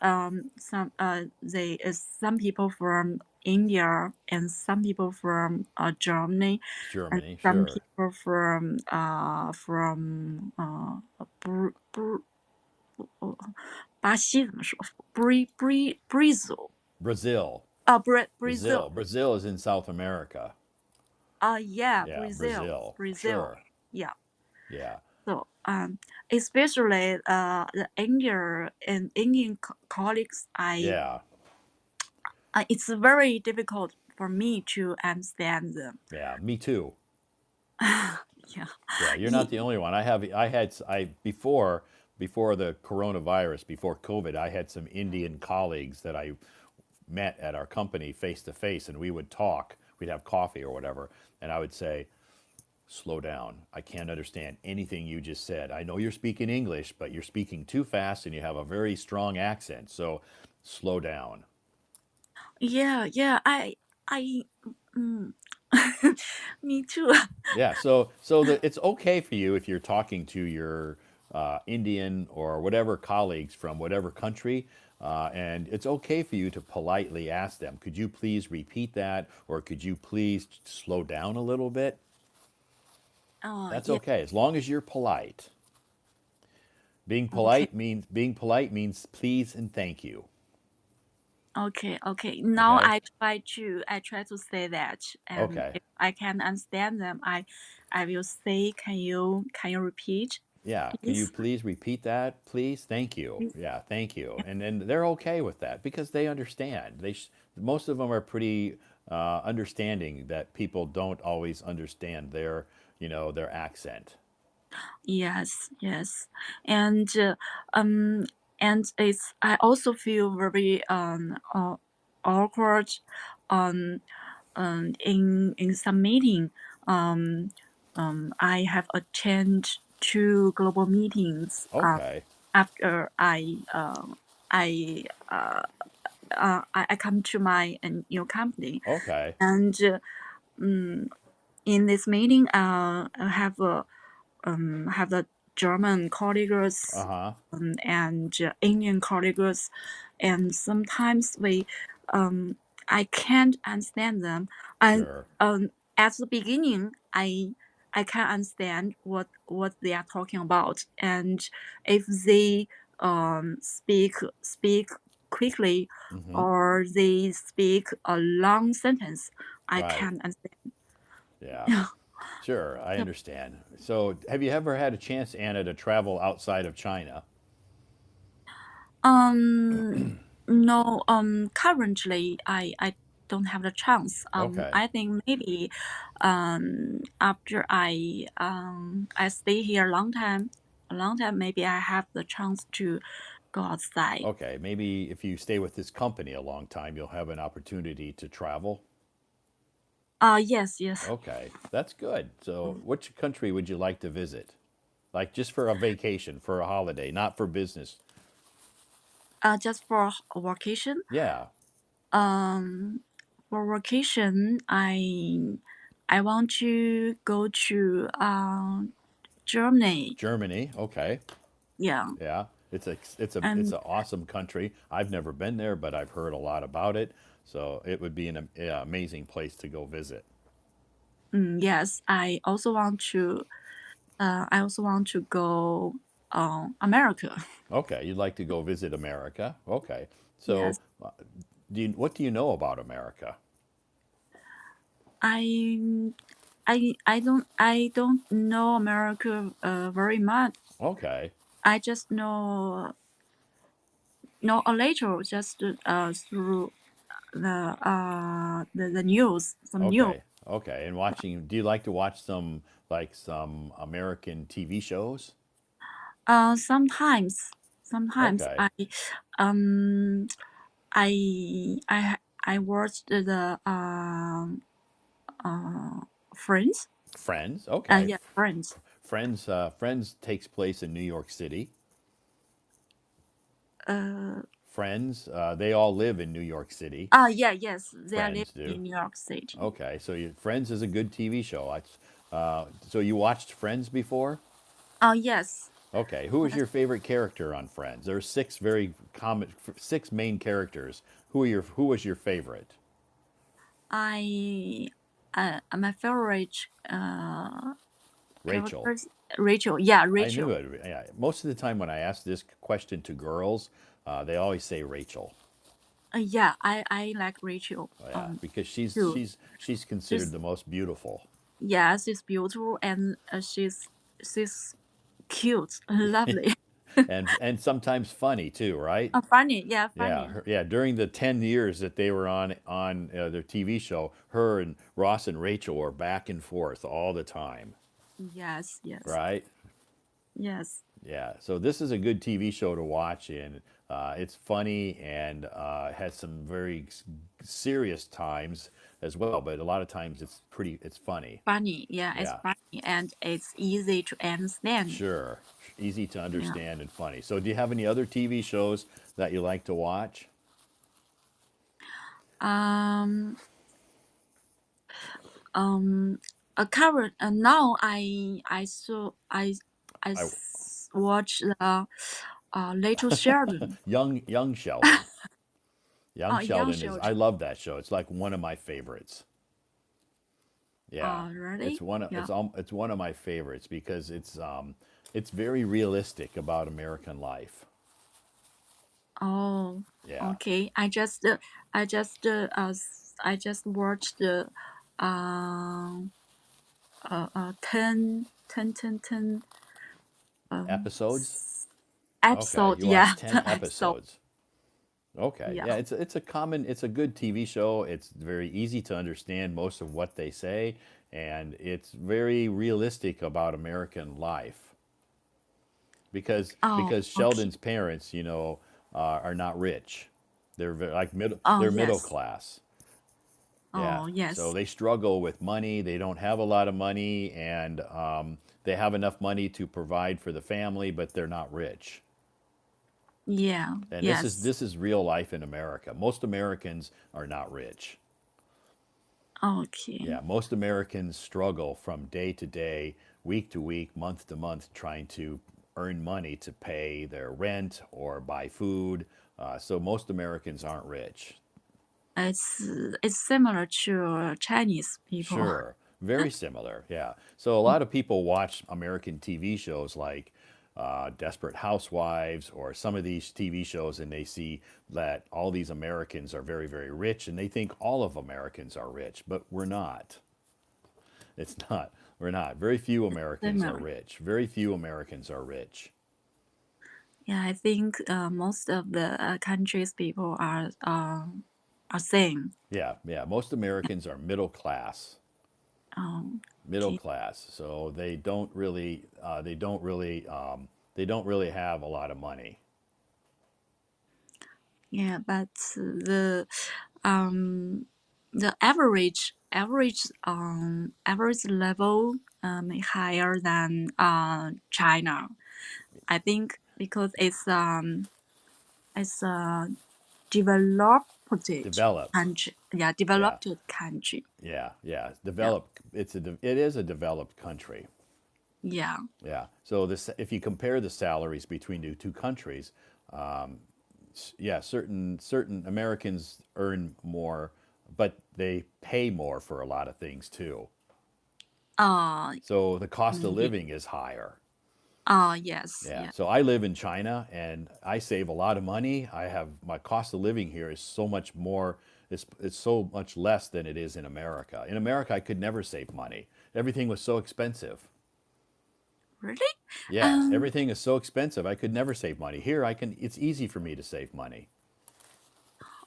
[SPEAKER 5] Some people from India and some people from Germany and
[SPEAKER 2] Germany.
[SPEAKER 5] some
[SPEAKER 2] Sure.
[SPEAKER 5] people from巴西怎么说？Brazil
[SPEAKER 2] Brazil.
[SPEAKER 5] 啊
[SPEAKER 2] Brazil.
[SPEAKER 5] Brazil
[SPEAKER 2] Brazil is in South America.
[SPEAKER 5] yeah,
[SPEAKER 2] Yeah.
[SPEAKER 5] Brazil
[SPEAKER 2] Brazil.
[SPEAKER 5] Brazil,
[SPEAKER 2] Sure.
[SPEAKER 5] yeah.
[SPEAKER 2] Yeah.
[SPEAKER 5] So especially the Indian colleagues,
[SPEAKER 2] Yeah.
[SPEAKER 5] it's very difficult for me to understand them.
[SPEAKER 2] Yeah. Me too.
[SPEAKER 5] Yeah.
[SPEAKER 2] Yeah, you're not
[SPEAKER 5] Ye-
[SPEAKER 2] the only one. I before the coronavirus, before COVID, I had some Indian colleagues that I met at our company face to face, and we would talk. We'd have coffee or whatever, and I would say, "Slow down. I can't understand anything you just said. I know you're speaking English, but you're speaking too fast, and you have a very strong accent. So, slow down."
[SPEAKER 5] yeah, I mm, me too.
[SPEAKER 2] Yeah, it's okay for you if you're talking to your Indian or whatever colleagues from whatever country, and it's okay for you to politely ask them, "Could you please repeat that?" or "Could you please slow down a little bit?" That's
[SPEAKER 5] Yeah.
[SPEAKER 2] okay as long as you're polite.
[SPEAKER 5] Okay.
[SPEAKER 2] Being polite means please and thank you.
[SPEAKER 5] Okay. Now
[SPEAKER 2] Okay.
[SPEAKER 5] I try to say that, and
[SPEAKER 2] Okay.
[SPEAKER 5] if I can understand them, I will say, can you repeat,
[SPEAKER 2] Yeah, can you
[SPEAKER 5] please?
[SPEAKER 2] please repeat that, please? Thank you.
[SPEAKER 5] Please.
[SPEAKER 2] Yeah, thank you. And then they're okay with that because they understand. Most of them are pretty understanding that people don't always understand their accent.
[SPEAKER 5] Yes, and um, and it's I also feel very awkward, um, in some meeting. Um, I have attended two global meetings.
[SPEAKER 2] Okay,
[SPEAKER 5] After I I come to my new company,
[SPEAKER 2] okay,
[SPEAKER 5] and in this meeting, I have the German
[SPEAKER 2] uh
[SPEAKER 5] colleagues,
[SPEAKER 2] huh,
[SPEAKER 5] and Indian colleagues, and sometimes I can't understand them. And
[SPEAKER 2] sure,
[SPEAKER 5] at the beginning, I can understand what they are talking about, and if they speak quickly
[SPEAKER 2] mm-hmm.
[SPEAKER 5] or they speak a long sentence, I
[SPEAKER 2] Right,
[SPEAKER 5] can understand.
[SPEAKER 2] yeah, sure, I understand. So, have you ever had a chance, Anna, to travel outside of China?
[SPEAKER 5] Um, no, currently I don't have the chance.
[SPEAKER 2] Okay,
[SPEAKER 5] I think maybe, after I stay here a long time, maybe I have the chance to go outside.
[SPEAKER 2] okay, maybe if you stay with this company a long time, you'll have an opportunity to travel.
[SPEAKER 5] Yes.
[SPEAKER 2] Okay, that's good. So, which country would you like to visit? Like just for a vacation, for a holiday, not for business.
[SPEAKER 5] Just for a vacation.
[SPEAKER 2] Yeah,
[SPEAKER 5] Um, for vacation, I want to go to Germany.
[SPEAKER 2] Germany. Okay,
[SPEAKER 5] Yeah,
[SPEAKER 2] yeah. It's
[SPEAKER 5] and
[SPEAKER 2] an awesome country. I've never been there, but I've heard a lot about it. So it would be an yeah, amazing place to go visit.
[SPEAKER 5] yes, I also want to go America.
[SPEAKER 2] Okay, you'd like to go visit America. Okay, so
[SPEAKER 5] Yes,
[SPEAKER 2] what do you know about America?
[SPEAKER 5] I I don't know America very much.
[SPEAKER 2] Okay,
[SPEAKER 5] I just know a little just through the news, some news.
[SPEAKER 2] okay. And watching, do you like to watch some American TV shows?
[SPEAKER 5] Sometimes
[SPEAKER 2] Okay,
[SPEAKER 5] I um I watched the Friends.
[SPEAKER 2] Friends, okay.
[SPEAKER 5] Yeah, Friends.
[SPEAKER 2] Friends takes place in New York City.
[SPEAKER 5] Uh,
[SPEAKER 2] Friends, they all live in New York City.
[SPEAKER 5] yeah, yes, they are living
[SPEAKER 2] Friends do.
[SPEAKER 5] in New York City.
[SPEAKER 2] Okay, so Friends is a good TV show. So you watched Friends before?
[SPEAKER 5] Oh, yes,
[SPEAKER 2] Okay, who is
[SPEAKER 5] yes.
[SPEAKER 2] your favorite character on Friends? There are six very common, six main characters. Who was your favorite?
[SPEAKER 5] I my favorite
[SPEAKER 2] Rachel.
[SPEAKER 5] characters Rachel. Yeah,
[SPEAKER 2] I knew
[SPEAKER 5] Rachel.
[SPEAKER 2] it. Yeah. Most of the time when I ask this question to girls, they always say Rachel.
[SPEAKER 5] Yeah, I like Rachel.
[SPEAKER 2] Yeah, because she's
[SPEAKER 5] Too.
[SPEAKER 2] she's she's considered
[SPEAKER 5] She's
[SPEAKER 2] the most beautiful.
[SPEAKER 5] Yeah, she's beautiful and she's cute, lovely.
[SPEAKER 2] And sometimes funny too, right?
[SPEAKER 5] Funny. Yeah,
[SPEAKER 2] Yeah,
[SPEAKER 5] funny.
[SPEAKER 2] yeah. During the 10 years that they were on their TV show, her and Ross and Rachel were back and forth all the time,
[SPEAKER 5] Yes, yes,
[SPEAKER 2] right?
[SPEAKER 5] yes.
[SPEAKER 2] Yeah. So this is a good TV show to watch, and it's funny and has some very serious times as well. But a lot of times it's funny.
[SPEAKER 5] Funny. Yeah, it's
[SPEAKER 2] Yeah.
[SPEAKER 5] funny and it's easy to understand.
[SPEAKER 2] Sure. Easy to
[SPEAKER 5] Yeah.
[SPEAKER 2] understand and funny. So do you have any other TV shows that you like to watch?
[SPEAKER 5] Um. Current. Now
[SPEAKER 2] I
[SPEAKER 5] watch the Little Sheldon.
[SPEAKER 2] Young Sheldon. Young
[SPEAKER 5] Young
[SPEAKER 2] Sheldon is I
[SPEAKER 5] Sheldon.
[SPEAKER 2] love that show. It's like one of my favorites. Yeah.
[SPEAKER 5] Really? Yeah.
[SPEAKER 2] It's one of my favorites because it's very realistic about American life.
[SPEAKER 5] Oh,
[SPEAKER 2] Yeah.
[SPEAKER 5] okay. I just I just watched the um 10
[SPEAKER 2] Episodes? Okay,
[SPEAKER 5] episode.
[SPEAKER 2] you
[SPEAKER 5] Yeah,
[SPEAKER 2] watched 10
[SPEAKER 5] 10 episode.
[SPEAKER 2] episodes. Okay.
[SPEAKER 5] Yeah.
[SPEAKER 2] Yeah, it's a good TV show. It's very easy to understand most of what they say, and it's very realistic about American life because
[SPEAKER 5] Oh, okay.
[SPEAKER 2] Sheldon's parents, are not rich. They're
[SPEAKER 5] Oh,
[SPEAKER 2] they're middle
[SPEAKER 5] yes.
[SPEAKER 2] class. Yeah.
[SPEAKER 5] Oh,
[SPEAKER 2] So
[SPEAKER 5] yes.
[SPEAKER 2] they struggle with money. They don't have a lot of money, and they have enough money to provide for the family, but they're not rich.
[SPEAKER 5] Yeah.
[SPEAKER 2] And
[SPEAKER 5] Yes.
[SPEAKER 2] this is real life in America. Most Americans are not rich.
[SPEAKER 5] Okay.
[SPEAKER 2] Yeah, most Americans struggle from day to day, week to week, month to month, trying to earn money to pay their rent or buy food. So most Americans aren't rich.
[SPEAKER 5] It's similar to Chinese people.
[SPEAKER 2] Sure, very similar. Yeah. So a lot of people watch American TV shows like Desperate Housewives or some of these TV shows, and they see that all these Americans are very, very rich, and they think all of Americans are rich, but we're not. It's not. We're not. Very few Americans are
[SPEAKER 5] Similar.
[SPEAKER 2] rich. Very few Americans are rich.
[SPEAKER 5] Yeah, I think most of the countries people are same.
[SPEAKER 2] Yeah, yeah. Most Americans are middle class. Middle
[SPEAKER 5] Okay.
[SPEAKER 2] class. So they don't really have a lot of money.
[SPEAKER 5] Yeah, but um the average level higher than China. I think because it's a developed
[SPEAKER 2] Developed.
[SPEAKER 5] country. Yeah,
[SPEAKER 2] Yeah.
[SPEAKER 5] developed country.
[SPEAKER 2] Yeah, yeah.
[SPEAKER 5] Yeah,
[SPEAKER 2] Developed. It is a developed country.
[SPEAKER 5] yeah.
[SPEAKER 2] Yeah. So this, if you compare the salaries between the two countries, yeah, certain Americans earn more, but they pay more for a lot of things too.
[SPEAKER 5] Uh,
[SPEAKER 2] So the cost of
[SPEAKER 5] yeah.
[SPEAKER 2] living is higher.
[SPEAKER 5] Yes,
[SPEAKER 2] Yeah.
[SPEAKER 5] yeah.
[SPEAKER 2] So I live in China and I save a lot of money. I have my cost of living here is so much more. It's so much less than it is in America. In America, I could never save money. Everything was so expensive.
[SPEAKER 5] Really?
[SPEAKER 2] Yeah,
[SPEAKER 5] Um,
[SPEAKER 2] everything is so expensive. I could never save money. Here, I can. It's easy for me to save money.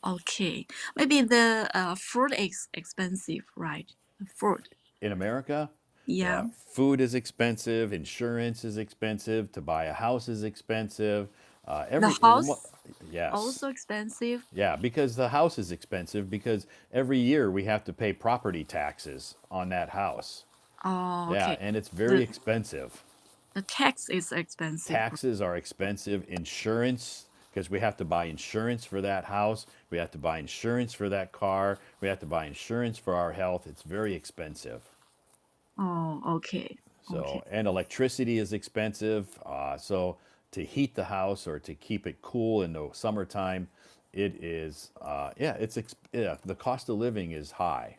[SPEAKER 5] okay. Maybe the food is expensive, right? The food.
[SPEAKER 2] In America,
[SPEAKER 5] Yeah.
[SPEAKER 2] yeah, food is expensive. Insurance is expensive. To buy a house is expensive.
[SPEAKER 5] The house.
[SPEAKER 2] Yes.
[SPEAKER 5] Also expensive.
[SPEAKER 2] Yeah, because the house is expensive because every year we have to pay property taxes on that house.
[SPEAKER 5] Oh,
[SPEAKER 2] Yeah,
[SPEAKER 5] okay.
[SPEAKER 2] and it's very
[SPEAKER 5] The
[SPEAKER 2] expensive.
[SPEAKER 5] the tax is expensive.
[SPEAKER 2] Taxes are expensive. Insurance, because we have to buy insurance for that house. We have to buy insurance for that car. We have to buy insurance for our health. It's very expensive.
[SPEAKER 5] Oh, okay.
[SPEAKER 2] So,
[SPEAKER 5] Okay.
[SPEAKER 2] and electricity is expensive. So to heat the house or to keep it cool in the summertime, it is, yeah, the cost of living is high.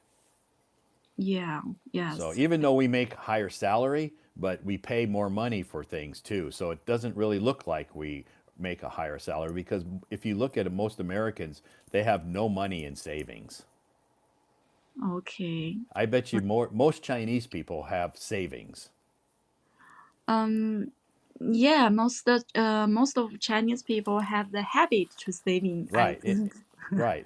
[SPEAKER 5] Yeah.
[SPEAKER 2] So
[SPEAKER 5] Yes.
[SPEAKER 2] even though we make higher salary, but we pay more money for things too. So it doesn't really look like we make a higher salary because if you look at it, most Americans, they have no money in savings.
[SPEAKER 5] Okay.
[SPEAKER 2] I bet you most Chinese people have savings.
[SPEAKER 5] Um. Yeah. Most of Chinese people have the habit to saving. I
[SPEAKER 2] Right.
[SPEAKER 5] think.
[SPEAKER 2] Right.